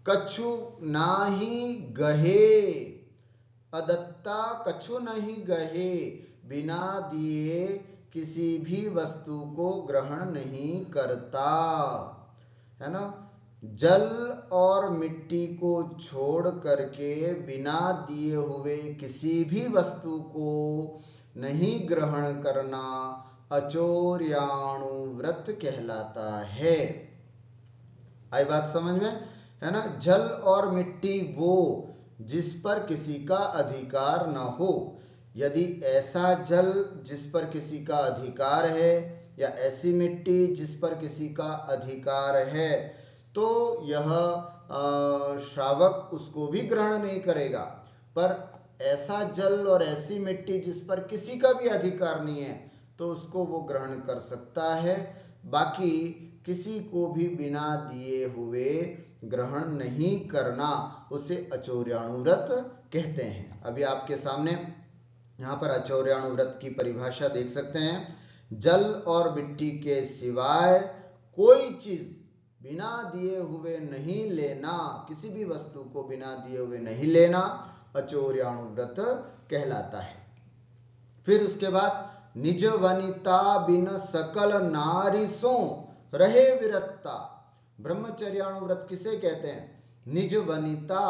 Speaker 1: कछु नाही गहे अदत्ता, कछु नहीं गहे, बिना दिए किसी भी वस्तु को ग्रहण नहीं करता, है ना। जल और मिट्टी को छोड़ करके बिना दिए हुए किसी भी वस्तु को नहीं ग्रहण करना अचौर्याणु व्रत कहलाता है। आई बात समझ में, है ना। जल और मिट्टी वो जिस पर किसी का अधिकार न हो, यदि ऐसा जल जिस पर किसी का अधिकार है या ऐसी मिट्टी जिस पर किसी का अधिकार है, तो यह श्रावक उसको भी ग्रहण नहीं करेगा। पर ऐसा जल और ऐसी मिट्टी जिस पर किसी का भी अधिकार नहीं है तो उसको वो ग्रहण कर सकता है, बाकी किसी को भी बिना दिए हुए ग्रहण नहीं करना उसे अचौर्याणु व्रत कहते हैं। अभी आपके सामने यहाँ पर अचौर्याणु व्रत की परिभाषा देख सकते हैं। जल और मिट्टी के सिवाय कोई चीज बिना दिए हुए नहीं लेना, किसी भी वस्तु को बिना दिए हुए नहीं लेना अचौर्याणु व्रत कहलाता है। फिर उसके बाद निज वनिता बिन सकल नारीसों रहे विरत्ता। ब्रह्मचर्याणु व्रत किसे कहते हैं? निज वनिता,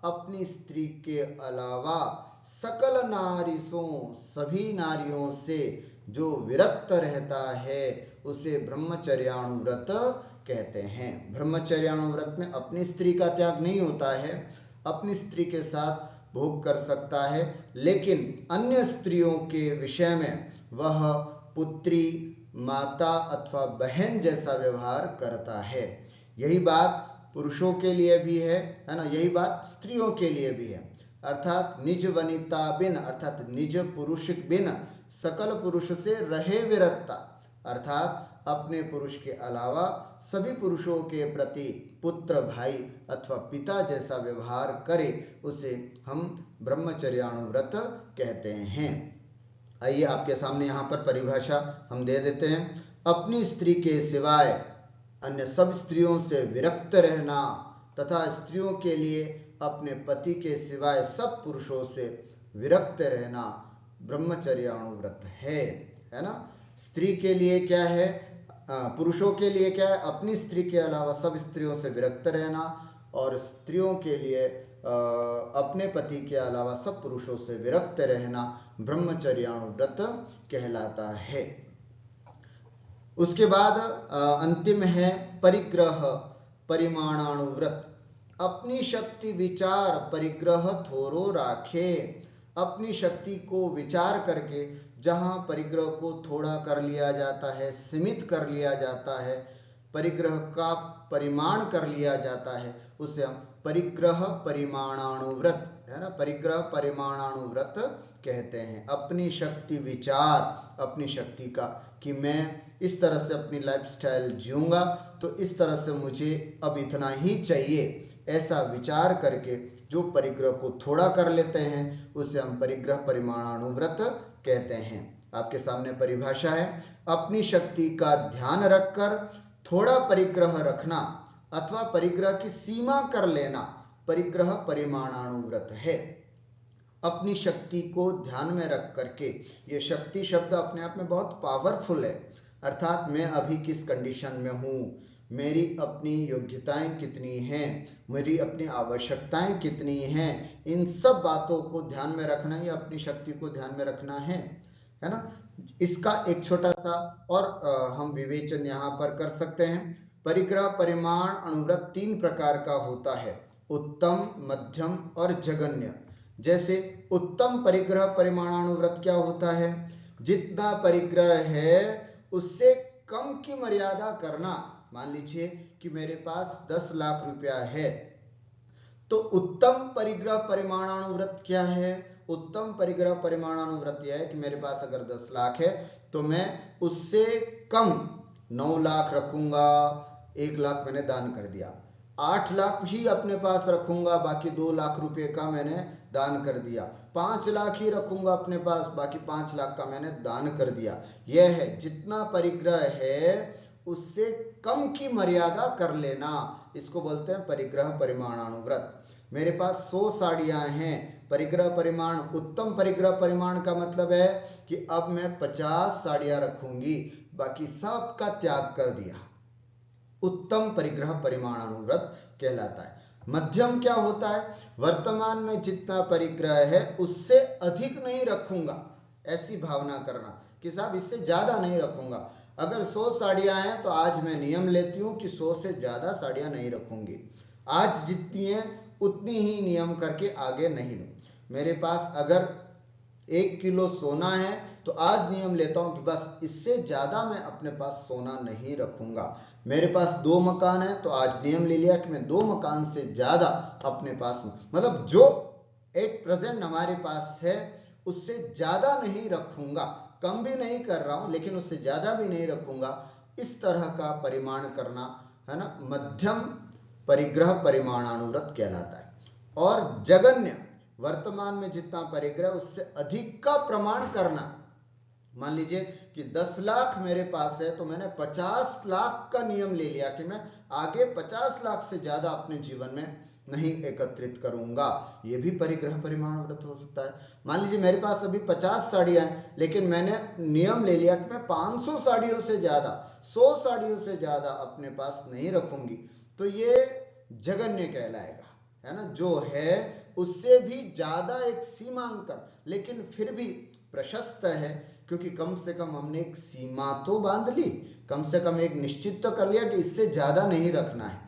Speaker 1: अपनी स्त्री के अलावा सकल नारीसों, सभी नारियों से जो विरक्त रहता है उसे ब्रह्मचर्याणु व्रत कहते हैं। ब्रह्मचर्याणु व्रत में अपनी स्त्री का त्याग नहीं होता है, अपनी स्त्री के साथ भोग कर सकता है, लेकिन अन्य स्त्रियों के विषय में वह पुत्री, माता अथवा बहन जैसा व्यवहार करता है। यही बात पुरुषों के लिए भी है ना, यही बात स्त्रियों के लिए भी है। अर्थात निज वनिता बिन, अर्थात निज पुरुष बिन सकल पुरुष से रहे विरत्ता, अर्थात अपने पुरुष के अलावा सभी पुरुषों के प्रति पुत्र, भाई अथवा पिता जैसा व्यवहार करे उसे हम ब्रह्मचर्याणु व्रत कहते हैं। आइए आपके सामने यहाँ पर परिभाषा हम दे देते हैं। अपनी स्त्री के सिवाय अन्य सब स्त्रियों से विरक्त रहना तथा स्त्रियों के लिए अपने पति के सिवाय सब पुरुषों से विरक्त रहना ब्रह्मचर्याणु व्रत है ना। स्त्री के लिए क्या है, पुरुषों के लिए क्या है? अपनी स्त्री के अलावा सब स्त्रियों से विरक्त रहना, और स्त्रियों के लिए अपने पति के अलावा सब पुरुषों से विरक्त रहना ब्रह्मचर्याणु व्रत कहलाता है। उसके बाद अंतिम है परिग्रह परिमाणाणु व्रत। अपनी शक्ति विचार परिग्रह थोरो राखे। अपनी शक्ति को विचार करके जहां परिग्रह को थोड़ा कर लिया जाता है, सीमित कर लिया जाता है, परिग्रह का परिमाण कर लिया जाता है, उसे हम परिग्रह परिमाणाणु व्रत, है ना, परिग्रह परिमाणाणु व्रत कहते हैं। अपनी शक्ति विचार, अपनी शक्ति का कि मैं इस तरह से अपनी लाइफस्टाइल जीऊंगा तो इस तरह से मुझे अब इतना ही चाहिए, ऐसा विचार करके जो परिग्रह को थोड़ा कर लेते हैं उसे हम परिग्रह परिमाणाणु व्रत कहते हैं। आपके सामने परिभाषा है। अपनी शक्ति का ध्यान रखकर थोड़ा परिग्रह रखना अथवा परिग्रह की सीमा कर लेना परिग्रह परिमाणाणु व्रत है। अपनी शक्ति को ध्यान में रख करके, ये शक्ति शब्द अपने आप में बहुत पावरफुल है, अर्थात मैं अभी किस कंडीशन में हूँ, मेरी अपनी योग्यताएं कितनी हैं, मेरी अपनी आवश्यकताएं कितनी हैं, इन सब बातों को ध्यान में रखना या अपनी शक्ति को ध्यान में रखना है ना। इसका एक छोटा सा और हम विवेचन यहाँ पर कर सकते हैं। परिग्रह परिमाण अनुव्रत 3 प्रकार का होता है, उत्तम, मध्यम और जघन्य। जैसे उत्तम परिग्रह परिमाणानुव्रत क्या होता है, जितना परिग्रह है उससे कम की मर्यादा करना। मान लीजिए कि मेरे पास 10 लाख रुपया है, तो उत्तम परिग्रह परिमाणानुव्रत क्या है, उत्तम परिग्रह परिमाणानुव्रत यह है कि मेरे पास अगर 10 लाख है तो मैं उससे कम 9 लाख रखूंगा, 1 लाख मैंने दान कर दिया, 8 लाख ही अपने पास रखूंगा, बाकी 2 लाख रुपए का मैंने दान कर दिया, 5 लाख ही रखूंगा अपने पास, बाकी 5 लाख का मैंने दान कर दिया। यह है जितना परिग्रह है उससे कम की मर्यादा कर लेना, इसको बोलते हैं परिग्रह परिमाणानुव्रत। मेरे पास 100 साड़ियां हैं, परिग्रह परिमाण, उत्तम परिग्रह परिमाण का मतलब है कि अब मैं 50 साड़ियां रखूंगी, बाकी सब का त्याग कर दिया, उत्तम परिग्रह परिमाणानुव्रत कहलाता है। मध्यम क्या होता है, वर्तमान में जितना परिग्रह है उससे अधिक नहीं रखूंगा, ऐसी भावना करना कि साहब इससे ज्यादा नहीं रखूंगा। अगर 100 साड़ियां हैं तो आज मैं नियम लेती हूं कि 100 से ज्यादा साड़ियां नहीं रखूंगी, आज जितनी है उतनी ही नियम करके आगे नहीं लूं। मेरे पास अगर 1 किलो सोना है तो आज नियम लेता हूं कि बस इससे ज्यादा मैं अपने पास सोना नहीं रखूंगा। मेरे पास 2 मकान है तो आज नियम ले लिया कि मैं 2 मकान से ज्यादा अपने पास, मतलब जो एट प्रेजेंट हमारे पास है उससे ज्यादा नहीं रखूंगा, कम भी नहीं कर रहा हूं लेकिन उससे ज्यादा भी नहीं रखूंगा, इस तरह का परिमाण करना है ना, मध्यम परिग्रह परिमाणानुव्रत कहलाता है। और जघन्य, वर्तमान में जितना परिग्रह उससे अधिक का प्रमाण करना। मान लीजिए कि 10 लाख मेरे पास है तो मैंने 50 लाख का नियम ले लिया कि मैं आगे 50 लाख से ज्यादा अपने जीवन में नहीं एकत्रित करूंगा, यह भी परिग्रह परिमाणानुव्रत हो सकता है। मान लीजिए मेरे पास अभी 50 साड़ियां हैं लेकिन मैंने नियम ले लिया कि मैं 500 साड़ियों से ज्यादा, 100 साड़ियों से ज्यादा अपने पास नहीं रखूंगी, तो ये जघन्य कहलाएगा, है ना। जो है उससे भी ज्यादा एक सीमांकन, लेकिन फिर भी प्रशस्त है, क्योंकि कम से कम हमने एक सीमा तो बांध ली, कम से कम एक निश्चित तो कर लिया कि इससे ज्यादा नहीं रखना है,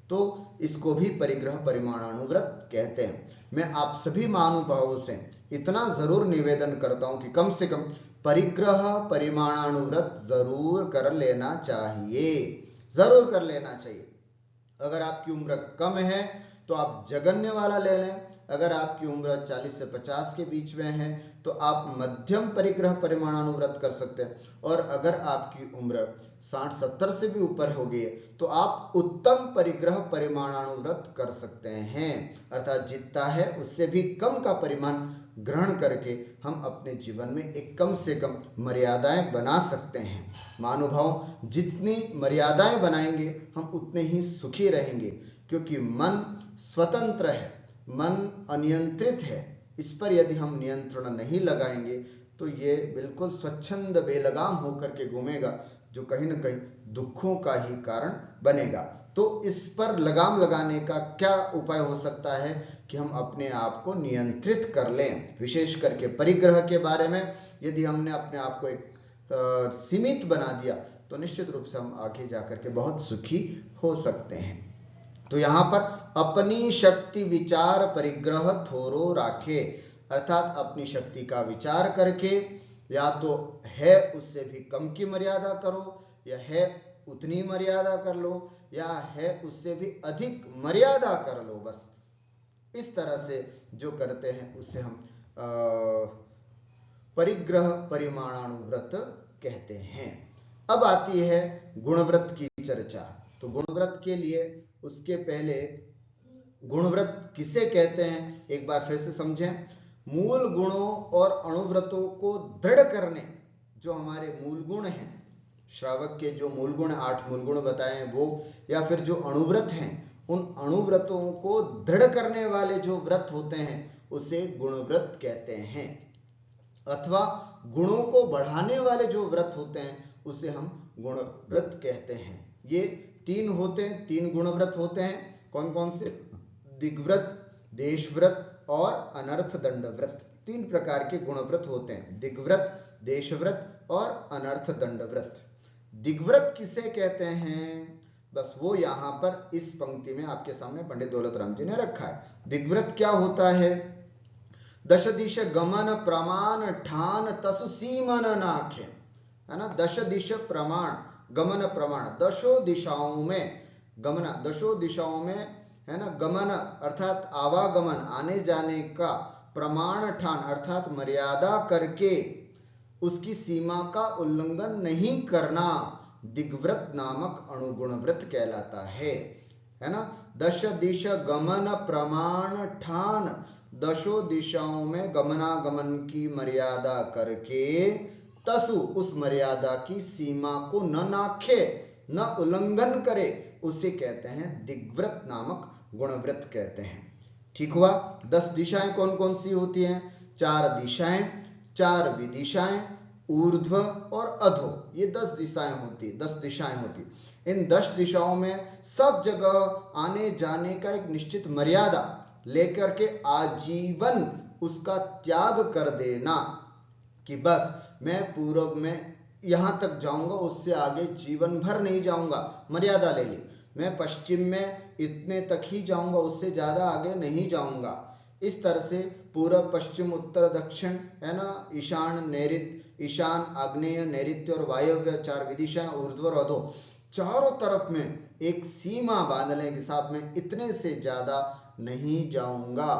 Speaker 1: तो इसको भी परिग्रह परिमाणानुव्रत कहते हैं। मैं आप सभी महानुभावों से इतना जरूर निवेदन करता हूं कि कम से कम परिग्रह परिमाणानुव्रत जरूर कर लेना चाहिए, जरूर कर लेना चाहिए। अगर आपकी उम्र कम है तो आप जघन्य वाला ले लें, अगर आपकी उम्र 40 से 50 के बीच में है तो आप मध्यम परिग्रह परिमाणानुव्रत कर सकते हैं, और अगर आपकी उम्र 60-70 से भी ऊपर हो गई है तो आप उत्तम परिग्रह परिमाणानुव्रत कर सकते हैं, अर्थात जितना है उससे भी कम का परिमाण ग्रहण करके हम अपने जीवन में एक कम से कम मर्यादाएं बना सकते हैं। महानुभाव, जितनी मर्यादाएं बनाएंगे हम उतने ही सुखी रहेंगे, क्योंकि मन स्वतंत्र है, मन अनियंत्रित है, इस पर यदि हम नियंत्रण नहीं लगाएंगे तो ये बिल्कुल स्वच्छंद बेलगाम होकर के घूमेगा, जो कहीं ना कहीं दुखों का ही कारण बनेगा। तो इस पर लगाम लगाने का क्या उपाय हो सकता है कि हम अपने आप को नियंत्रित कर लें, विशेष करके परिग्रह के बारे में यदि हमने अपने आप को एक सीमित बना दिया तो निश्चित रूप से हम आगे जाकर के बहुत सुखी हो सकते हैं। तो यहाँ पर अपनी शक्ति विचार परिग्रह थोरो राखे, अर्थात अपनी शक्ति का विचार करके या तो है उससे भी कम की मर्यादा करो, या है उतनी मर्यादा कर लो, या है उससे भी अधिक मर्यादा कर लो, बस इस तरह से जो करते हैं उससे हम परिग्रह परिमाणानुव्रत कहते हैं। अब आती है गुणव्रत की चर्चा। तो गुणव्रत के लिए उसके पहले गुणव्रत किसे कहते हैं एक बार फिर से समझें। मूल गुणों और अणुव्रतों को दृढ़ करने, जो हमारे मूल गुण हैं, श्रावक के जो मूल गुण 8 मूल गुण बताए वो, या फिर जो अणुव्रत हैं, उन अणुव्रतों को दृढ़ करने वाले जो व्रत होते हैं उसे गुणव्रत कहते हैं, अथवा गुणों को बढ़ाने वाले जो व्रत होते हैं उसे हम गुणव्रत कहते हैं। ये तीन होते हैं, तीन गुणव्रत होते हैं। कौन कौन से? दिग्व्रत, देशव्रत और अनर्थ दंड व्रत। तीन प्रकार के गुणव्रत होते हैं, दिग्व्रत, देशव्रत और अनर्थ दंड व्रत। दिग्व्रत किसे कहते हैं? बस वो यहाँ पर इस पंक्ति में आपके सामने पंडित दौलत राम जी ने रखा है। दिग्व्रत क्या होता है? दश दिश गमन प्रमाण ठान तसु सीमन नाखे, है ना। दश दिश प्रमाण, गमन प्रमाण, दशों दिशाओं में गमन, दशों दिशाओं में, है ना, गमन अर्थात आवागमन, आने जाने का, प्रमाण ठान अर्थात मर्यादा करके उसकी सीमा का उल्लंघन नहीं करना, दिग्व्रत नामक अणुगुण व्रत कहलाता है ना। दश दिश गमन प्रमाण ठान, दशों दिशाओं में गमनागमन की मर्यादा करके, तसु उस मर्यादा की सीमा को न नाखे, न उल्लंघन करे, उसे कहते हैं दिग्व्रत नामक गुणव्रत कहते हैं। ठीक हुआ। 10 दिशाएं कौन कौन सी होती हैं? 4 दिशाएं, 4 विदिशाएं, ऊर्ध्व और अधो, ये 10 दिशाएं होती, 10 दिशाएं होती। इन 10 दिशाओं में सब जगह आने जाने का एक निश्चित मर्यादा लेकर के आजीवन उसका त्याग कर देना कि बस मैं पूर्व में यहां तक जाऊंगा, उससे आगे जीवन भर नहीं जाऊंगा, मर्यादा ले ली। मैं पश्चिम में इतने तक ही जाऊंगा, उससे ज्यादा आगे नहीं जाऊंगा। इस तरह से पूर्व, पश्चिम, उत्तर, दक्षिण, है ना, ईशान, नैऋत्य, ईशान, आग्नेय, नैऋत्य और वायव्य, 4 विदिशाएं, ऊर्ध्व और अधो, चारों तरफ में एक सीमा बांधने के साथ में इतने से ज्यादा नहीं जाऊंगा,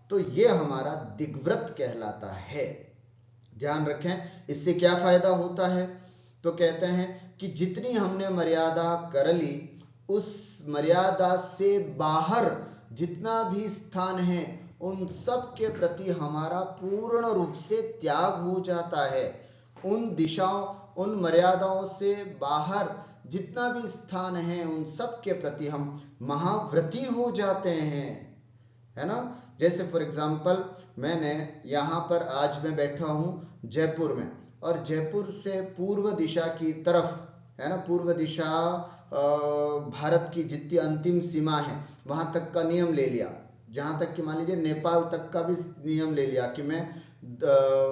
Speaker 1: तो ये हमारा दिग्व्रत कहलाता है। ध्यान रखें, इससे क्या फायदा होता है? तो कहते हैं कि जितनी हमने मर्यादा कर ली, उस मर्यादा से बाहर जितना भी स्थान है उन सब के प्रति हमारा पूर्ण रूप से त्याग हो जाता है। उन दिशाओं, उन मर्यादाओं से बाहर जितना भी स्थान है उन सब के प्रति हम महाव्रती हो जाते हैं, है ना। जैसे फॉर एग्जाम्पल, मैंने यहाँ पर आज मैं बैठा हूँ जयपुर में, और जयपुर से पूर्व दिशा की तरफ, है ना, पूर्व दिशा भारत की जितनी अंतिम सीमा है वहां तक का नियम ले लिया, जहां तक कि मान लीजिए नेपाल तक का भी नियम ले लिया कि मैं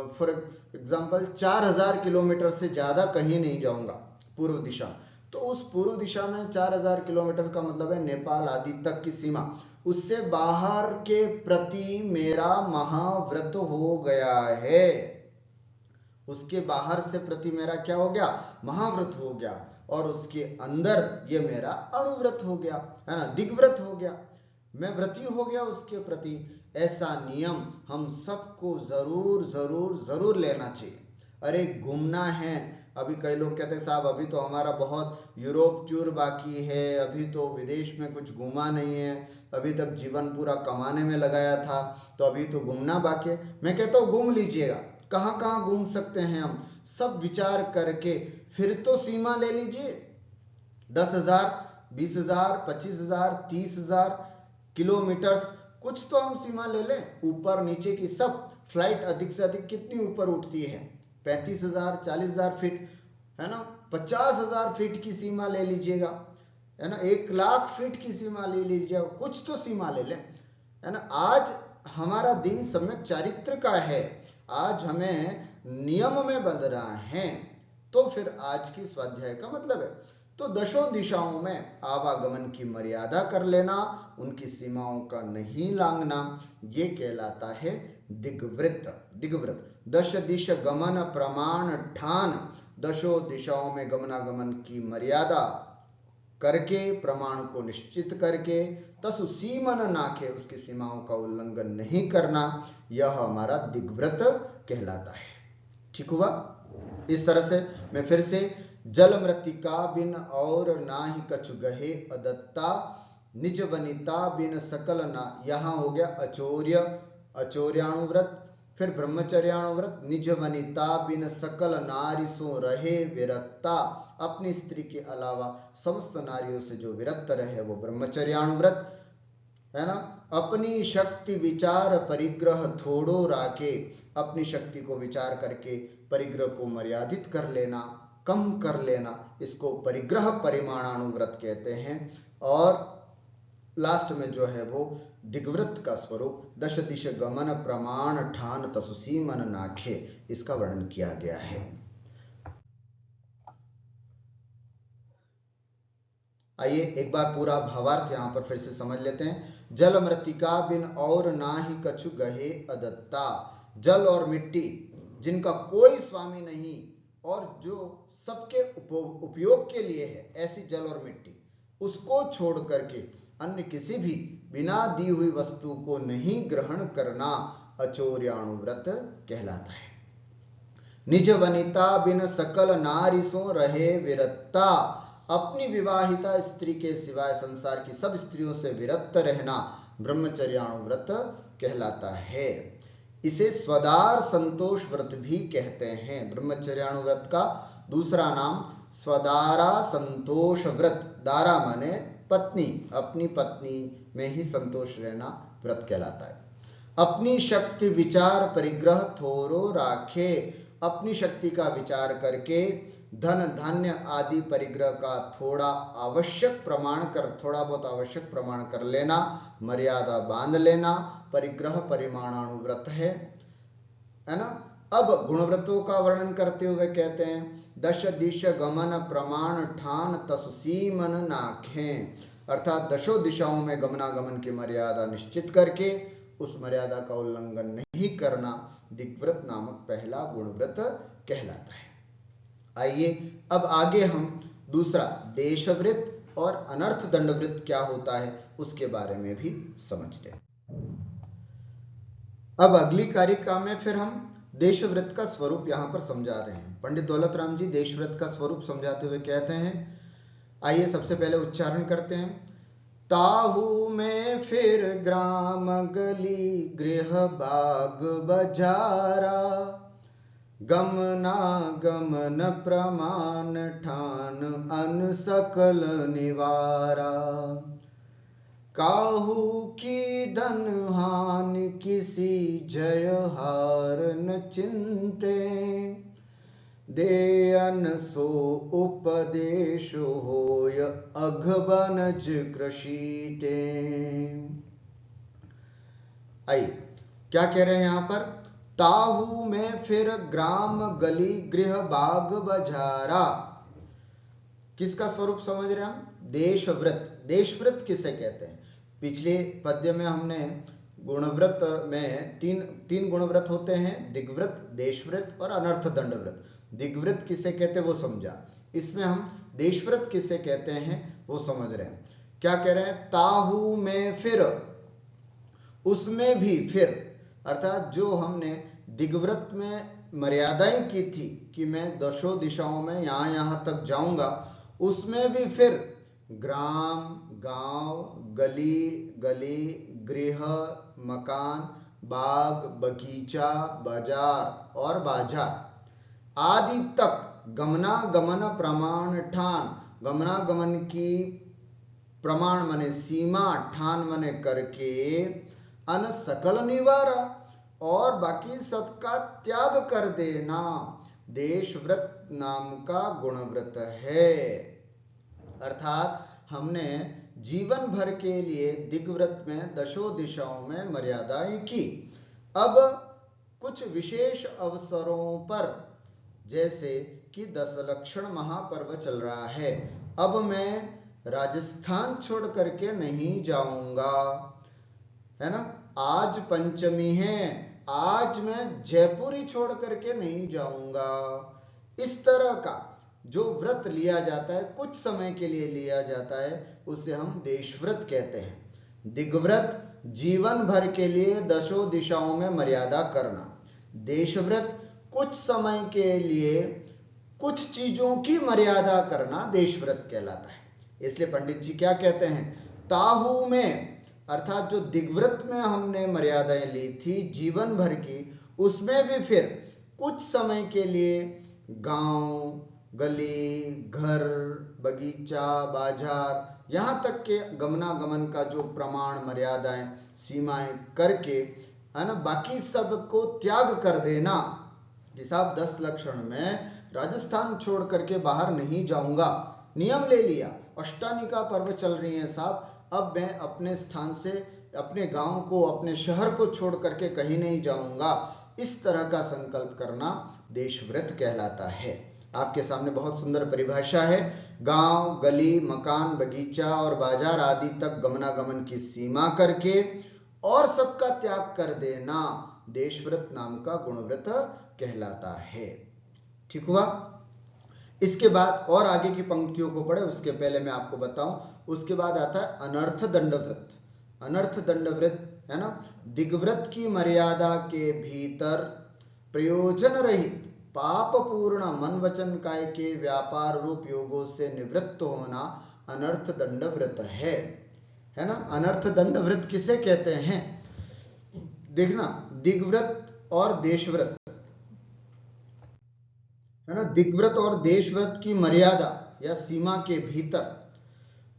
Speaker 1: फॉर एग्जाम्पल 4000 किलोमीटर से ज्यादा कहीं नहीं जाऊंगा पूर्व दिशा। तो उस पूर्व दिशा में 4000 किलोमीटर का मतलब है नेपाल आदि तक की सीमा, उससे बाहर के प्रति मेरा महाव्रत हो गया है। उसके बाहर से प्रति मेरा क्या हो गया? महाव्रत हो गया। और उसके अंदर ये मेरा अणुव्रत हो गया, है ना, दिग्व्रत हो गया, मैं व्रती हो गया उसके प्रति। ऐसा नियम हम सबको जरूर जरूर जरूर लेना चाहिए। अरे घूमना है, अभी कई लोग कहते हैं साहब अभी तो हमारा बहुत यूरोप टूर बाकी है, अभी तो विदेश में कुछ घूमा नहीं है, अभी तक जीवन पूरा कमाने में लगाया था, तो अभी तो घूमना बाकी है। मैं कहता हूँ घूम लीजिएगा, कहाँ कहाँ घूम सकते हैं हम, सब विचार करके फिर तो सीमा ले लीजिए। 10,000, 20,000, 25,000, 30,000 किलोमीटर्स, कुछ तो हम सीमा ले लें, ऊपर नीचे की सब। फ्लाइट अधिक से अधिक कितनी ऊपर उठती है? 35,000, 40,000 फीट, है ना। 50,000 फीट की सीमा ले लीजिएगा, है ना, 1,00,000 फीट की सीमा ले लीजिएगा, कुछ तो सीमा ले लें, है ना। आज हमारा दिन सम्यक चारित्र का है, आज हमें नियम में बंध रहा है, तो फिर आज की स्वाध्याय का मतलब है तो दशों दिशाओं में आवागमन की मर्यादा कर लेना, उनकी सीमाओं का नहीं लांघना, ये कहलाता है दिग्व्रत। दिग्व्रत, दश दिश गमन प्रमाण ठान, दशों दिशाओं में गमनागमन की मर्यादा करके, प्रमाण को निश्चित करके, तसु सीमन नाखे, उसकी सीमाओं का उल्लंघन नहीं करना, यह हमारा दिग्व्रत कहलाता है। ठीक हुआ। इस तरह से मैं फिर से, जल मृतिका बिन और ना ही कछु गहे अदत्ता, निज वनिता बिन सकल ना, यहां हो गया अचौर्य, अचौर्याणुव्रत। फिर ब्रह्मचर्याणुव्रत, निज वनिता बिन सकल नारी सो रहे विरक्ता, अपनी स्त्री के अलावा समस्त नारियों से जो विरक्त रहे वो ब्रह्मचर्याणुव्रत, है ना। अपनी शक्ति विचार परिग्रह थोड़ो राखे, अपनी शक्ति को विचार करके परिग्रह को मर्यादित कर लेना, कम कर लेना, इसको परिग्रह परिमाणानुव्रत कहते हैं। और लास्ट में जो है वो दिग्व्रत का स्वरूप दश दिश गमन प्रमाण ठान तसुसी मन नाखे, इसका वर्णन किया गया है। आइए एक बार पूरा भावार्थ यहां पर फिर से समझ लेते हैं। जल मृतिका बिन और ना ही कछु गहे अदत्ता, जल और मिट्टी जिनका कोई स्वामी नहीं और जो सबके उपयोग के लिए है, ऐसी जल और मिट्टी, उसको छोड़ करके अन्य किसी भी बिना दी हुई वस्तु को नहीं ग्रहण करना अचौर्याणुव्रत कहलाता है। निज वनिता बिन सकल नारिसों रहे विरत्ता, अपनी विवाहिता स्त्री के सिवाय संसार की सब स्त्रियों से विरक्त रहना ब्रह्मचर्याणुव्रत कहलाता है। इसे स्वदार संतोष व्रत भी कहते हैं। ब्रह्मचर्याणुव्रत का दूसरा नाम स्वदारा संतोष व्रत, दारा माने पत्नी, अपनी पत्नी में ही संतोष रहना व्रत कहलाता है। अपनी शक्ति विचार परिग्रह थोरो राखे, अपनी शक्ति का विचार करके धन धान्य आदि परिग्रह का थोड़ा बहुत आवश्यक प्रमाण कर लेना, मर्यादा बांध लेना, परिग्रह परिमाणानुव्रत है ना। अब गुणव्रतों का वर्णन करते हुए कहते हैं दश दिश गमन प्रमाण ठान तसुसी मन नाखें, अर्थात दशों दिशाओं में गमनागमन की मर्यादा निश्चित करके उस मर्यादा का उल्लंघन नहीं करना दिग्व्रत नामक पहला गुणव्रत कहलाता है। आइए अब आगे हम दूसरा देशव्रत और अनर्थ दंडव्रत क्या होता है उसके बारे में भी समझते हैं। अब अगली कारिका में फिर हम देशव्रत का स्वरूप यहां पर समझा रहे हैं। पंडित दौलत राम जी देशव्रत का स्वरूप समझाते हुए कहते हैं, आइए सबसे पहले उच्चारण करते हैं। ताहू में फिर ग्राम गली गृह बाग बजारा, गमनागमन प्रमाण ठान अन सकल निवारा, काहू की धन हानि किसी जय हार न चिंते, दे अन सो उपदेश होय अघबनज कृषिते। आइए क्या कह रहे हैं यहां पर, ताहू में फिर ग्राम गली गृह बाग बजारा, किसका स्वरूप समझ रहे हैं हम, देशव्रत। देशव्रत किसे कहते हैं, पिछले पद्य में हमने गुणव्रत में तीन गुणव्रत होते हैं, दिग्व्रत, देशव्रत और अनर्थ दंडव्रत। दिग्व्रत किसे कहते हैं वो समझा, इसमें हम देशव्रत किसे कहते हैं वो समझ रहे हैं। क्या कह रहे हैं, ताहू में फिर, उसमें भी फिर, अर्थात जो हमने दिग्व्रत में मर्यादाएं की थी कि मैं दशों दिशाओं में यहां तक जाऊंगा, उसमें भी फिर ग्राम गांव, गली गली, गृह मकान, बाग बगीचा, बाजार और बाजार आदि तक गमनागमन प्रमाण ठान, गमनागमन की प्रमाण माने सीमा, ठान माने करके, अन सकल निवारा और बाकी सबका त्याग कर देना देशव्रत नाम का गुणव्रत है। अर्थात हमने जीवन भर के लिए दिग्व्रत में दशों दिशाओं में मर्यादाएं की, अब कुछ विशेष अवसरों पर, जैसे कि दशलक्षण महापर्व चल रहा है, अब मैं राजस्थान छोड़ करके नहीं जाऊंगा, है ना, आज पंचमी है, आज मैं जयपुर ही छोड़ करके नहीं जाऊंगा। इस तरह का जो व्रत लिया जाता है, कुछ समय के लिए लिया जाता है, उसे हम देशव्रत कहते हैं। दिग्व्रत जीवन भर के लिए दशों दिशाओं में मर्यादा करना, देशव्रत कुछ समय के लिए कुछ चीजों की मर्यादा करना देशव्रत कहलाता है। इसलिए पंडित जी क्या कहते हैं, ताहू में, अर्थात जो दिग्व्रत में हमने मर्यादाएं ली थी जीवन भर की, उसमें भी फिर कुछ समय के लिए गांव, गली, घर, बगीचा, बाजार यहाँ तक के गमनागमन का जो प्रमाण, मर्यादाएं, सीमाएं करके, है ना, बाकी सबको त्याग कर देना कि साहब 10 लक्षण में राजस्थान छोड़ करके बाहर नहीं जाऊंगा, नियम ले लिया, अष्टानिका पर्व चल रही है साहब, अब मैं अपने स्थान से, अपने गांव को, अपने शहर को छोड़ करके कहीं नहीं जाऊंगा, इस तरह का संकल्प करना देशव्रत कहलाता है। आपके सामने बहुत सुंदर परिभाषा है। गांव, गली, मकान, बगीचा और बाजार आदि तक गमनागमन की सीमा करके और सबका त्याग कर देना देशव्रत नाम का गुणव्रत कहलाता है। ठीक हुआ। इसके बाद और आगे की पंक्तियों को पढ़े उसके पहले मैं आपको बताऊं, उसके बाद आता है अनर्थ दंडव्रत। अनर्थ दंडव्रत है ना, दिग्व्रत की मर्यादा के भीतर प्रयोजन रहित पाप पूर्ण मन वचन काय के व्यापार रूप योगों से निवृत्त होना अनर्थ दंडव्रत है ना। अनर्थ दंडव्रत किसे कहते हैं? देखना, दिग्व्रत और देशव्रत, है ना, दिग्व्रत और देशव्रत की मर्यादा या सीमा के भीतर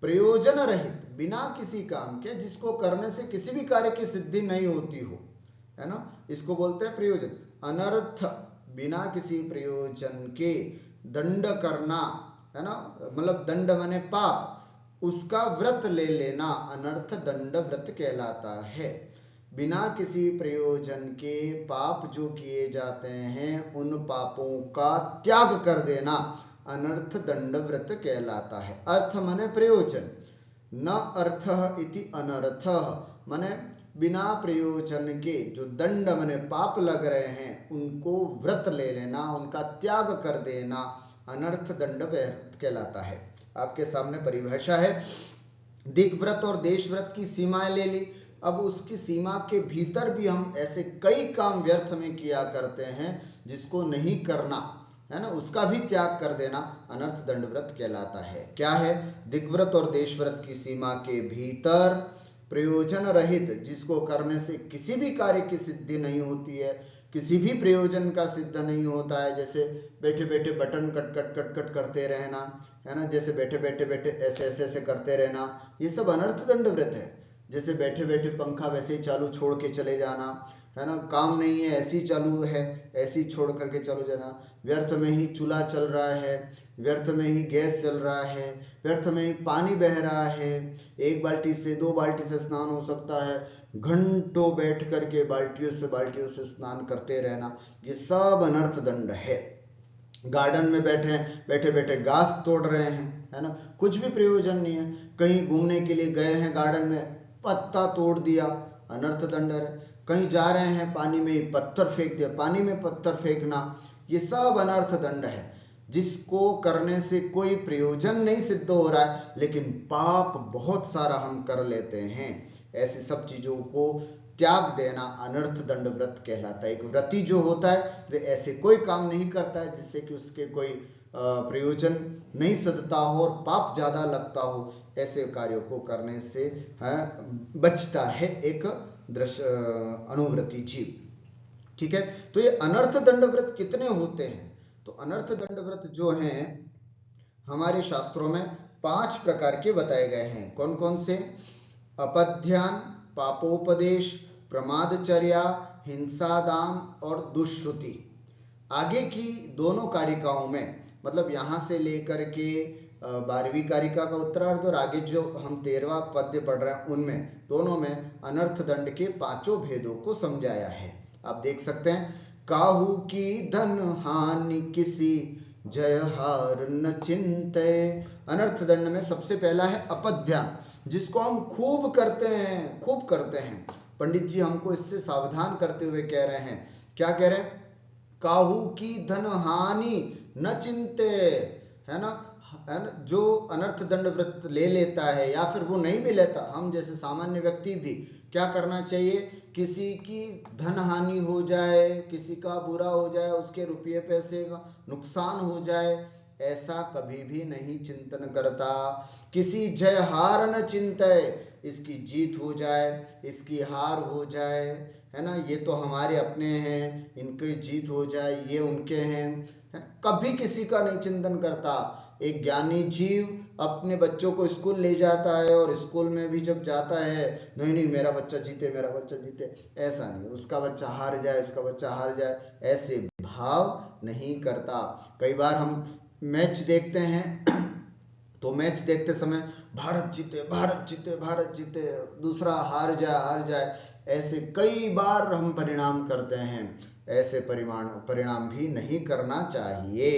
Speaker 1: प्रयोजन रहित, बिना किसी काम के, जिसको करने से किसी भी कार्य की सिद्धि नहीं होती हो, है ना, इसको बोलते हैं प्रयोजन। अनर्थ, बिना किसी प्रयोजन के दंड करना, है ना, मतलब दंड माने पाप, उसका व्रत ले लेना अनर्थ दंड व्रत कहलाता है। बिना किसी प्रयोजन के पाप जो किए जाते हैं उन पापों का त्याग कर देना अनर्थ दंड व्रत कहलाता है। अर्थ माने प्रयोजन, न अर्थः इति अनर्थः, माने बिना प्रयोजन के जो दंड माने पाप लग रहे हैं उनको व्रत ले लेना, उनका त्याग कर देना अनर्थ दंड व्रत कहलाता है। आपके सामने परिभाषा है। दिग्व्रत और देशव्रत की सीमाएं ले ली, अब उसकी सीमा के भीतर भी हम ऐसे कई काम व्यर्थ में किया करते हैं जिसको नहीं करना, है ना, उसका भी त्याग कर देना अनर्थ दंड व्रत कहलाता है। क्या है? दिग्व्रत और देशव्रत की सीमा के भीतर प्रयोजन रहित, जिसको करने से किसी भी कार्य की सिद्धि नहीं होती है, किसी भी प्रयोजन का सिद्ध नहीं होता है, जैसे बैठे बैठे button cut cut cut cut करते रहना, है ना, जैसे बैठे बैठे बैठे ऐसे ऐसे ऐसे करते रहना, ये सब अनर्थ दंड व्रत है। जैसे बैठे बैठे पंखा वैसे ही चालू छोड़ के चले जाना, है ना, काम नहीं है ऐसी चालू है ऐसी छोड़ करके चलो जाना, व्यर्थ में ही चूल्हा चल रहा है, व्यर्थ में ही गैस चल रहा है, व्यर्थ में ही पानी बह रहा है, एक बाल्टी से 2 बाल्टी से स्नान हो सकता है, घंटों बैठ करके बाल्टियों से स्नान करते रहना, ये सब अनर्थ दंड है। गार्डन में बैठे बैठे घास तोड़ रहे हैं, है ना, कुछ भी प्रयोजन नहीं है, कहीं घूमने के लिए गए हैं, गार्डन में पत्ता तोड़ दिया, अनर्थ दंड है। कहीं जा रहे हैं, पानी में पत्थर फेंक दिया, पानी में पत्थर फेंकना, ये सब अनर्थ दंड है, जिसको करने से कोई प्रयोजन नहीं सिद्ध हो रहा है लेकिन पाप बहुत सारा हम कर लेते हैं। ऐसी सब चीजों को त्याग देना अनर्थ दंड व्रत कहलाता है। एक व्रती जो होता है वे ऐसे कोई काम नहीं करता है जिससे कि उसके कोई प्रयोजन नहीं सदता हो और पाप ज्यादा लगता हो, ऐसे कार्यों को करने से बचता है एक अनुव्रती जीव। ठीक है, तो ये अनर्थ दंड व्रत कितने होते हैं? तो अनर्थ दंड व्रत जो हैं हमारे शास्त्रों में 5 प्रकार के बताए गए हैं। कौन कौन से? अपध्यान, पापोपदेश, प्रमादचर्या, हिंसादान और दुष्श्रुति। आगे की दोनों कारिकाओं में, मतलब यहां से लेकर के 12वीं कारिका का उत्तरार्ध और आगे जो हम 13वां पद्य पढ़ रहे हैं उनमें, दोनों में अनर्थ दंड के 5 भेदों को समझाया है। आप देख सकते हैं, काहू की धन हानि किसी जय हार न चिंते। अनर्थ दंड में सबसे पहला है अपध्यान, जिसको हम खूब करते हैं। पंडित जी हमको इससे सावधान करते हुए कह रहे हैं। क्या कह रहे हैं? काहू की धन हानि न चिंते, है ना, जो अनर्थ दंड व्रत ले लेता है या फिर वो नहीं भी लेता, हम जैसे सामान्य व्यक्ति भी क्या करना चाहिए? किसी की धन हानि हो जाए, किसी का बुरा हो जाए, उसके रुपये पैसे का नुकसान हो जाए, ऐसा कभी भी नहीं चिंतन करता। किसी जय हार न चिंते, इसकी जीत हो जाए, इसकी हार हो जाए, है ना, ये तो हमारे अपने हैं, इनकी जीत हो जाए, ये उनके हैं, कभी किसी का नहीं चिंतन करता। एक ज्ञानी जीव अपने बच्चों को स्कूल ले जाता है और स्कूल में भी जब जाता है, नहीं नहीं मेरा बच्चा जीते, मेरा बच्चा जीते, ऐसा नहीं, उसका बच्चा हार जाए, उसका बच्चा हार जाए, ऐसे भाव नहीं करता। कई बार हम मैच देखते हैं तो मैच देखते समय भारत जीते, भारत जीते, भारत जीते, दूसरा हार जाए, हार जाए, ऐसे कई बार हम परिणाम करते हैं। ऐसे परिणाम भी नहीं करना चाहिए।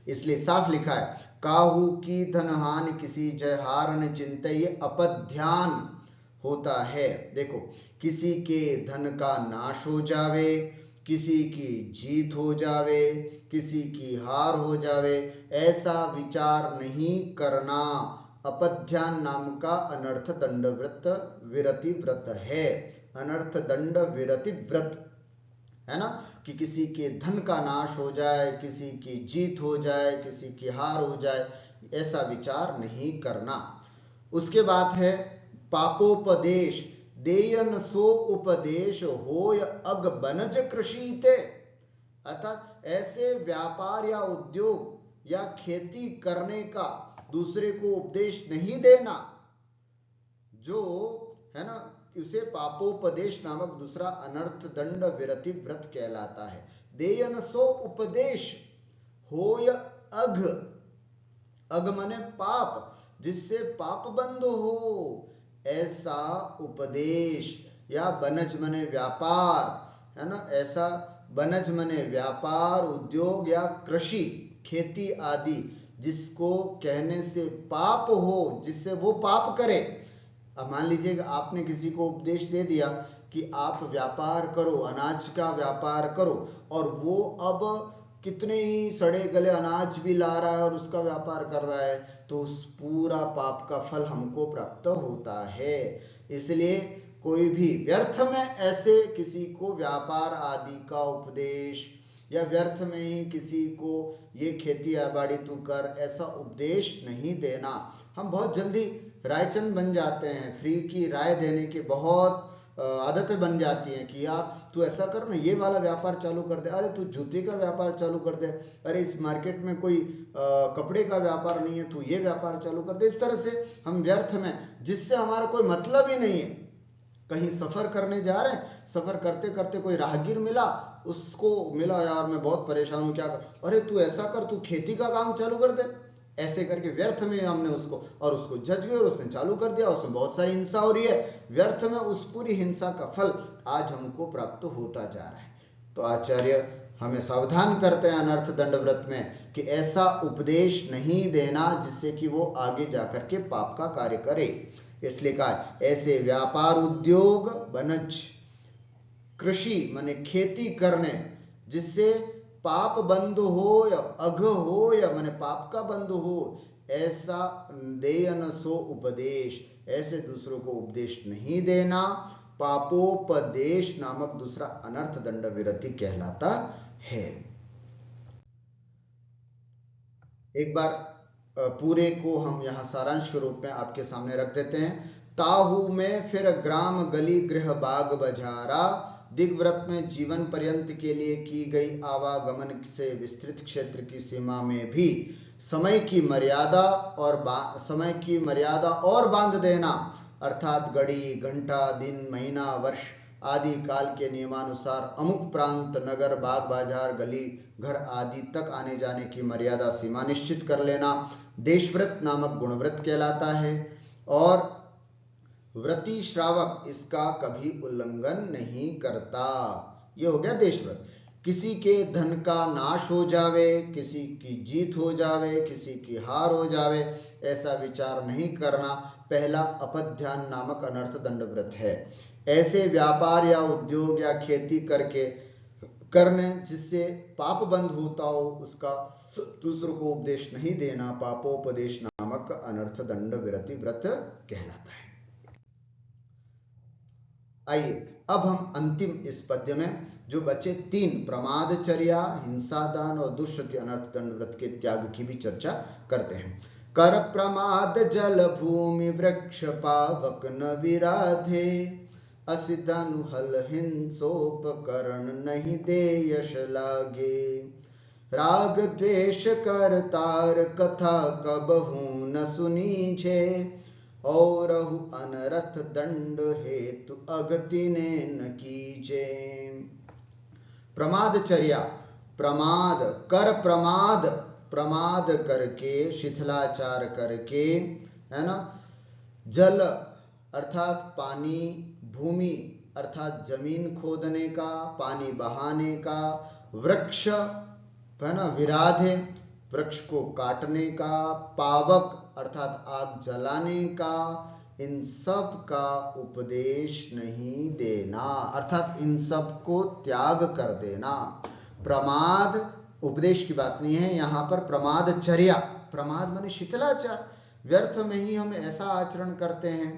Speaker 1: इसलिए साफ लिखा है, काहू की धन हानि किसी जय हार न चिंते, ये अपध्यान होता है। देखो, किसी के धन का नाश हो जावे, किसी की जीत हो जावे, किसी की हार हो जावे, ऐसा विचार नहीं करना। अपध्यान नाम का अनर्थ दंड व्रत विरति व्रत है। अनर्थ दंड विरति व्रत है ना, कि किसी के धन का नाश हो जाए, किसी की जीत हो जाए, किसी की हार हो जाए, ऐसा विचार नहीं करना। उसके बाद है पापोपदेश, देयन सो उपदेश होय अग बनज कृषिते। अर्थात ऐसे व्यापार या उद्योग या खेती करने का दूसरे को उपदेश नहीं देना, जो है ना, उसे पापोपदेश नामक दूसरा अनर्थ दंड विरति व्रत कहलाता है। देयन सो उपदेश होय अघ, अघ मने पाप, जिससे पाप बंद हो, ऐसा उपदेश, या बनज मने व्यापार, है ना, ऐसा बनज मने व्यापार, उद्योग या कृषि, खेती आदि, जिसको कहने से पाप हो, जिससे वो पाप करे। अब मान लीजिए आपने किसी को उपदेश दे दिया कि आप व्यापार करो, अनाज का व्यापार करो, और वो अब कितने ही सड़े गले अनाज भी ला रहा है और उसका व्यापार कर रहा है, तो उस पूरा पाप का फल हमको प्राप्त होता है। इसलिए कोई भी व्यर्थ में ऐसे किसी को व्यापार आदि का उपदेश, या व्यर्थ में ही किसी को ये खेती बाड़ी तू कर, ऐसा उपदेश नहीं देना। हम बहुत जल्दी रायचंद बन जाते हैं, फ्री की राय देने की बहुत आदतें बन जाती हैं कि यार तू ऐसा कर ना, ये वाला व्यापार चालू कर दे, अरे तू जूते का व्यापार चालू कर दे, अरे इस मार्केट में कोई कपड़े का व्यापार नहीं है, तू ये व्यापार चालू कर दे। इस तरह से हम व्यर्थ में, जिससे हमारा कोई मतलब ही नहीं है, कहीं सफर करने जा रहे हैं, सफर करते करते कोई राहगीर मिला, उसको मिला यार मैं बहुत परेशान हूं, क्या कर, अरे तू ऐसा कर, तू खेती का काम चालू कर दे, ऐसे करके व्यर्थ में हमने उसको, और उसको जज गए और उसने चालू कर दिया, उसमें बहुत सारी हिंसा हो रही है, व्यर्थ में उस पूरी हिंसा का फल आज हमको प्राप्त होता जा रहा है। तो आचार्य हमें सावधान करते हैं अनर्थ दंड व्रत में कि ऐसा उपदेश नहीं देना जिससे कि वो आगे जाकर के पाप का कार्य करे। इसलिए कहा ऐसे व्यापार उद्योग बनज कृषि माने खेती करने, जिससे पाप बंद हो या अघ हो, या माने पाप का बंद हो, ऐसा देयन सो उपदेश, ऐसे दूसरों को उपदेश नहीं देना, पापोपदेश नामक दूसरा अनर्थ दंड विरति कहलाता है। एक बार पूरे को हम यहाँ सारांश के रूप में आपके सामने रख देते हैं। ताहू में फिर ग्राम गली गृह बाग बजारा, दिग्व्रत में जीवन पर्यंत के लिए की गई आवागमन से विस्तृत क्षेत्र की सीमा में भी समय की मर्यादा और बांध देना, अर्थात घड़ी घंटा दिन महीना वर्ष आदि काल के नियमानुसार अमुक प्रांत नगर बाग बाजार गली घर आदि तक आने जाने की मर्यादा सीमा निश्चित कर लेना देशव्रत नामक गुणव्रत कहलाता है। और व्रती श्रावक इसका कभी उल्लंघन नहीं करता। ये हो गया देशव्रत। किसी के धन का नाश हो जावे, किसी की जीत हो जावे, किसी की हार हो जावे, ऐसा विचार नहीं करना पहला अपध्यान नामक अनर्थ दंड व्रत है। ऐसे व्यापार या उद्योग या खेती करने जिससे पाप बंद होता हो, उसका दूसरों को उपदेश नहीं देना पापोपदेश नामक अनर्थ दंड विरति व्रत कहलाता है। आइए अब हम अंतिम इस पद्य में जो बचे 3 प्रमादचर्या, हिंसादान और दुष्कृति अनर्थ दंड व्रत के त्याग की भी चर्चा करते हैं। कर प्रमाद जल भूमि वृक्ष पावक न विराधे, असिधनु हल हिंसोपकरण नहीं दे यश लागे, राग द्वेष करतार कथा कबहू न सुनीछे, औरहु अनरथ दंड हेतु अगति ने न कीजे। प्रमादचर्या, प्रमाद कर, प्रमाद करके, शिथिलाचार करके, है ना, जल अर्थात पानी, भूमि अर्थात जमीन खोदने का, पानी बहाने का, वृक्ष है ना, विराधे वृक्ष को काटने का, पावक अर्थात आग जलाने का, इन सब का उपदेश नहीं देना, अर्थात इन सब को त्याग कर देना। प्रमाद उपदेश की बात नहीं है यहाँ पर, प्रमादचर्या, प्रमाद माने शिथिलाचार, व्यर्थ में ही हम ऐसा आचरण करते हैं,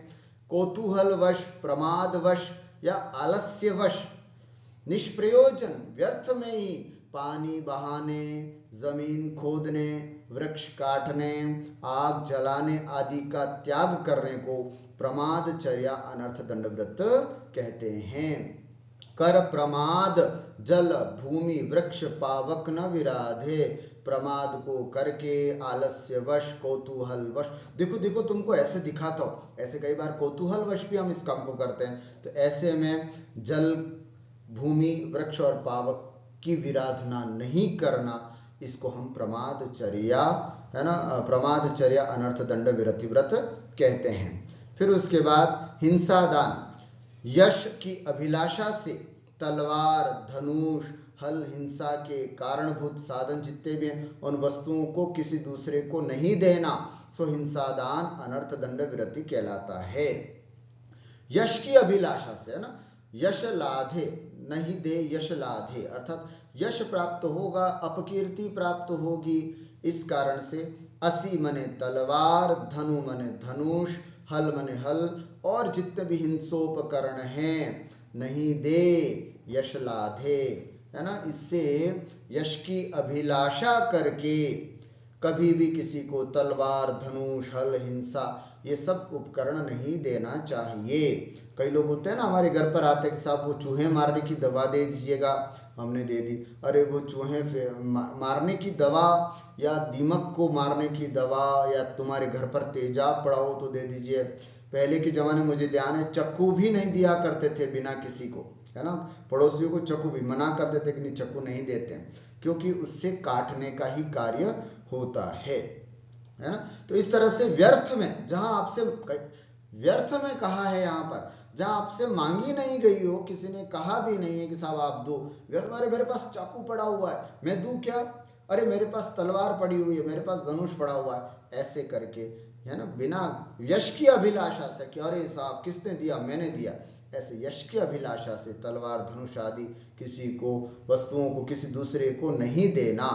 Speaker 1: कौतूहलवश, प्रमादवश या आलस्यवश, निष्प्रयोजन, व्यर्थ में ही पानी बहाने, जमीन खोदने, वृक्ष काटने, आग जलाने आदि का त्याग करने को प्रमादचर्या अनर्थ दंड व्रत कहते हैं। कर प्रमाद जल भूमि वृक्ष पावक न विराधे, प्रमाद को करके, आलस्यवश, कौतूहलवश, देखो देखो तुमको ऐसे दिखाता हूं, ऐसे कई बार कौतूहलवश भी हम इस काम को करते हैं, तो ऐसे में जल भूमि वृक्ष और पावक की विराधना नहीं करना, इसको हम प्रमादचर्या, है ना, प्रमादचर्या अनर्थ दंड विरति व्रत कहते हैं। फिर उसके बाद हिंसा दान, यश की अभिलाषा से तलवार, धनुष, हल, हिंसा के कारणभूत साधन जितने भी हैं, उन वस्तुओं को किसी दूसरे को नहीं देना, सो हिंसा दान अनर्थ दंड विरति कहलाता है। यश की अभिलाषा से, है ना, यश लाधे, नहीं दे यश लाधे, अर्थात यश प्राप्त होगा, अपकीर्ति प्राप्त होगी, इस कारण से असी मने तलवार, धनु मने धनुष, हल मने हल, और जितने भी हिंसोपकरण हैं नहीं दे यश लाधे, है ना, इससे यश की अभिलाषा करके कभी भी किसी को तलवार, धनुष, हल, हिंसा, ये सब उपकरण नहीं देना चाहिए। कई लोग होते हैं ना, हमारे घर पर आते हैं कि साहब वो चूहे मारने की दवा दे दीजिएगा, हमने दे दी, अरे वो चूहे मारने की दवा या दीमक को मारने की दवा, या तुम्हारे घर पर तेजाब पड़ा हो तो दे दीजिए। पहले के जमाने में मुझे ध्यान है, चक्कू भी नहीं दिया करते थे बिना किसी को, है ना, पड़ोसियों को चक्कू भी मना कर देते कि नहीं चक्कू नहीं देते, क्योंकि उससे काटने का ही कार्य होता है ना। तो इस तरह से व्यर्थ में, जहां आपसे व्यर्थ में कहा है, यहाँ पर जहां आपसे मांगी नहीं गई हो, किसी ने कहा भी नहीं है कि साहब आप दो, व्यर्थ, अरे मेरे पास चाकू पड़ा हुआ है मैं दूं क्या, अरे मेरे पास तलवार पड़ी हुई है, मेरे पास धनुष पड़ा हुआ है, ऐसे करके, है ना, बिना यश की अभिलाषा से कि अरे साहब किसने दिया, मैंने दिया, ऐसे यश की अभिलाषा से तलवार, धनुष आदि किसी को, वस्तुओं को किसी दूसरे को नहीं देना,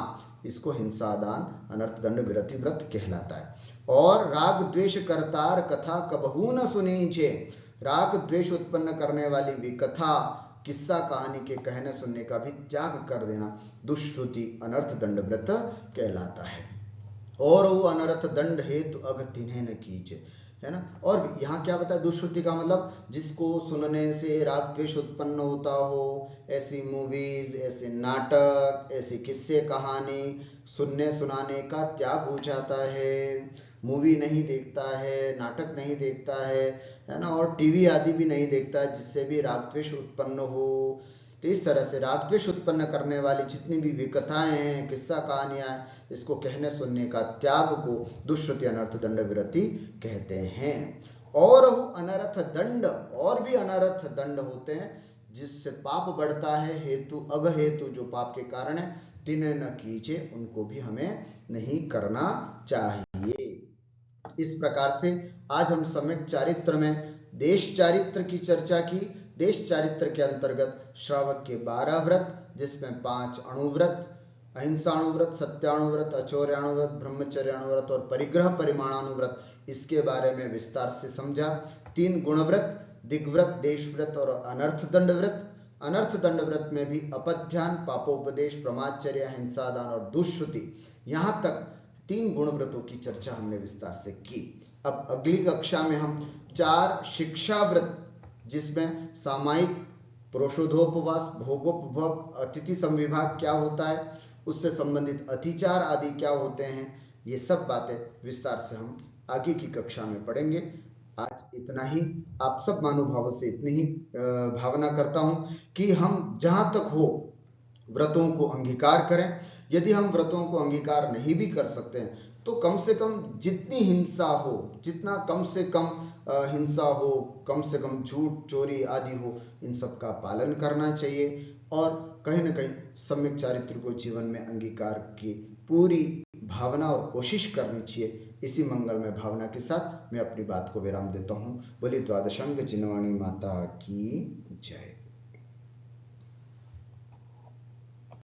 Speaker 1: इसको हिंसादान अनर्थ दंड विरति व्रत कहलाता है। और राग द्वेष करतार कथा कबहू न सुनीचे, राग द्वेष उत्पन्न करने वाली विकथा, किस्सा कहानी के कहने सुनने का भी त्याग कर देना, दुष्श्रुति अनर्थ दंड व्रत कहलाता है। और वो अनर्थ दंड हेतु अगति न कीजे, है ना। और यहाँ क्या बताया, दुष्श्रुति का मतलब जिसको सुनने से राग द्वेष उत्पन्न होता हो, ऐसी मूवीज, ऐसे नाटक, ऐसे किस्से कहानी सुनने सुनाने का त्याग हो जाता है, मूवी नहीं देखता है, नाटक नहीं देखता है ना, और टीवी आदि भी नहीं देखता है जिससे भी राग द्वेष उत्पन्न हो। तो इस तरह से राग द्वेष उत्पन्न करने वाली जितनी भी विकथाएं हैं, किस्सा कहानियां, इसको कहने सुनने का त्याग को दुष्श्रुति अनर्थ दंड विरति कहते हैं। और अनर्थ दंड, और भी अनर्थ दंड होते हैं जिससे पाप बढ़ता है, हेतु अग हेतु जो पाप के कारण है, तिन्हें न कीजे, उनको भी हमें नहीं करना चाहिए। इस प्रकार से आज हम सम्यक चारित्र में देश चारित्र की चर्चा की। देश चारित्र के अंतर्गत श्रावक के 12 व्रत, जिसमें 5 अणुव्रत, अहिंसाणुव्रत, सत्याणुव्रत, अचौर्याणुव्रत, ब्रह्मचर्याणुव्रत और परिग्रह परिमाणानुव्रत, इसके बारे में विस्तार से समझा। 3 गुणव्रत, दिग्व्रत, देशव्रत और अनर्थ दंड व्रत। अनर्थ दंड व्रत में भी अपध्यान, पापोपदेश, प्रमादचर्या, हिंसादान और दुष्श्रुति, यहाँ तक 3 गुण व्रतों की चर्चा हमने विस्तार से की। अब अगली कक्षा में हम 4 शिक्षा व्रत, जिसमें सामायिक, पुरुषोधोपवास, भोगोपभोग, अतिथि संविभाग क्या होता है, उससे संबंधित अतिचार आदि क्या होते हैं, ये सब बातें विस्तार से हम आगे की कक्षा में पढ़ेंगे। आज इतना ही। आप सब महानुभावों से इतनी ही भावना करता हूं कि हम जहां तक हो व्रतों को अंगीकार करें। यदि हम व्रतों को अंगीकार नहीं भी कर सकते हैं तो कम से कम जितनी हिंसा हो, जितना कम से कम हिंसा हो, कम से कम झूठ चोरी आदि हो, इन सब का पालन करना चाहिए और कहीं ना कहीं सम्यक चारित्र को जीवन में अंगीकार की पूरी भावना और कोशिश करनी चाहिए। इसी मंगलमय भावना के साथ मैं अपनी बात को विराम देता हूं। बोली द्वादशांग जिनवाणी माता की जय।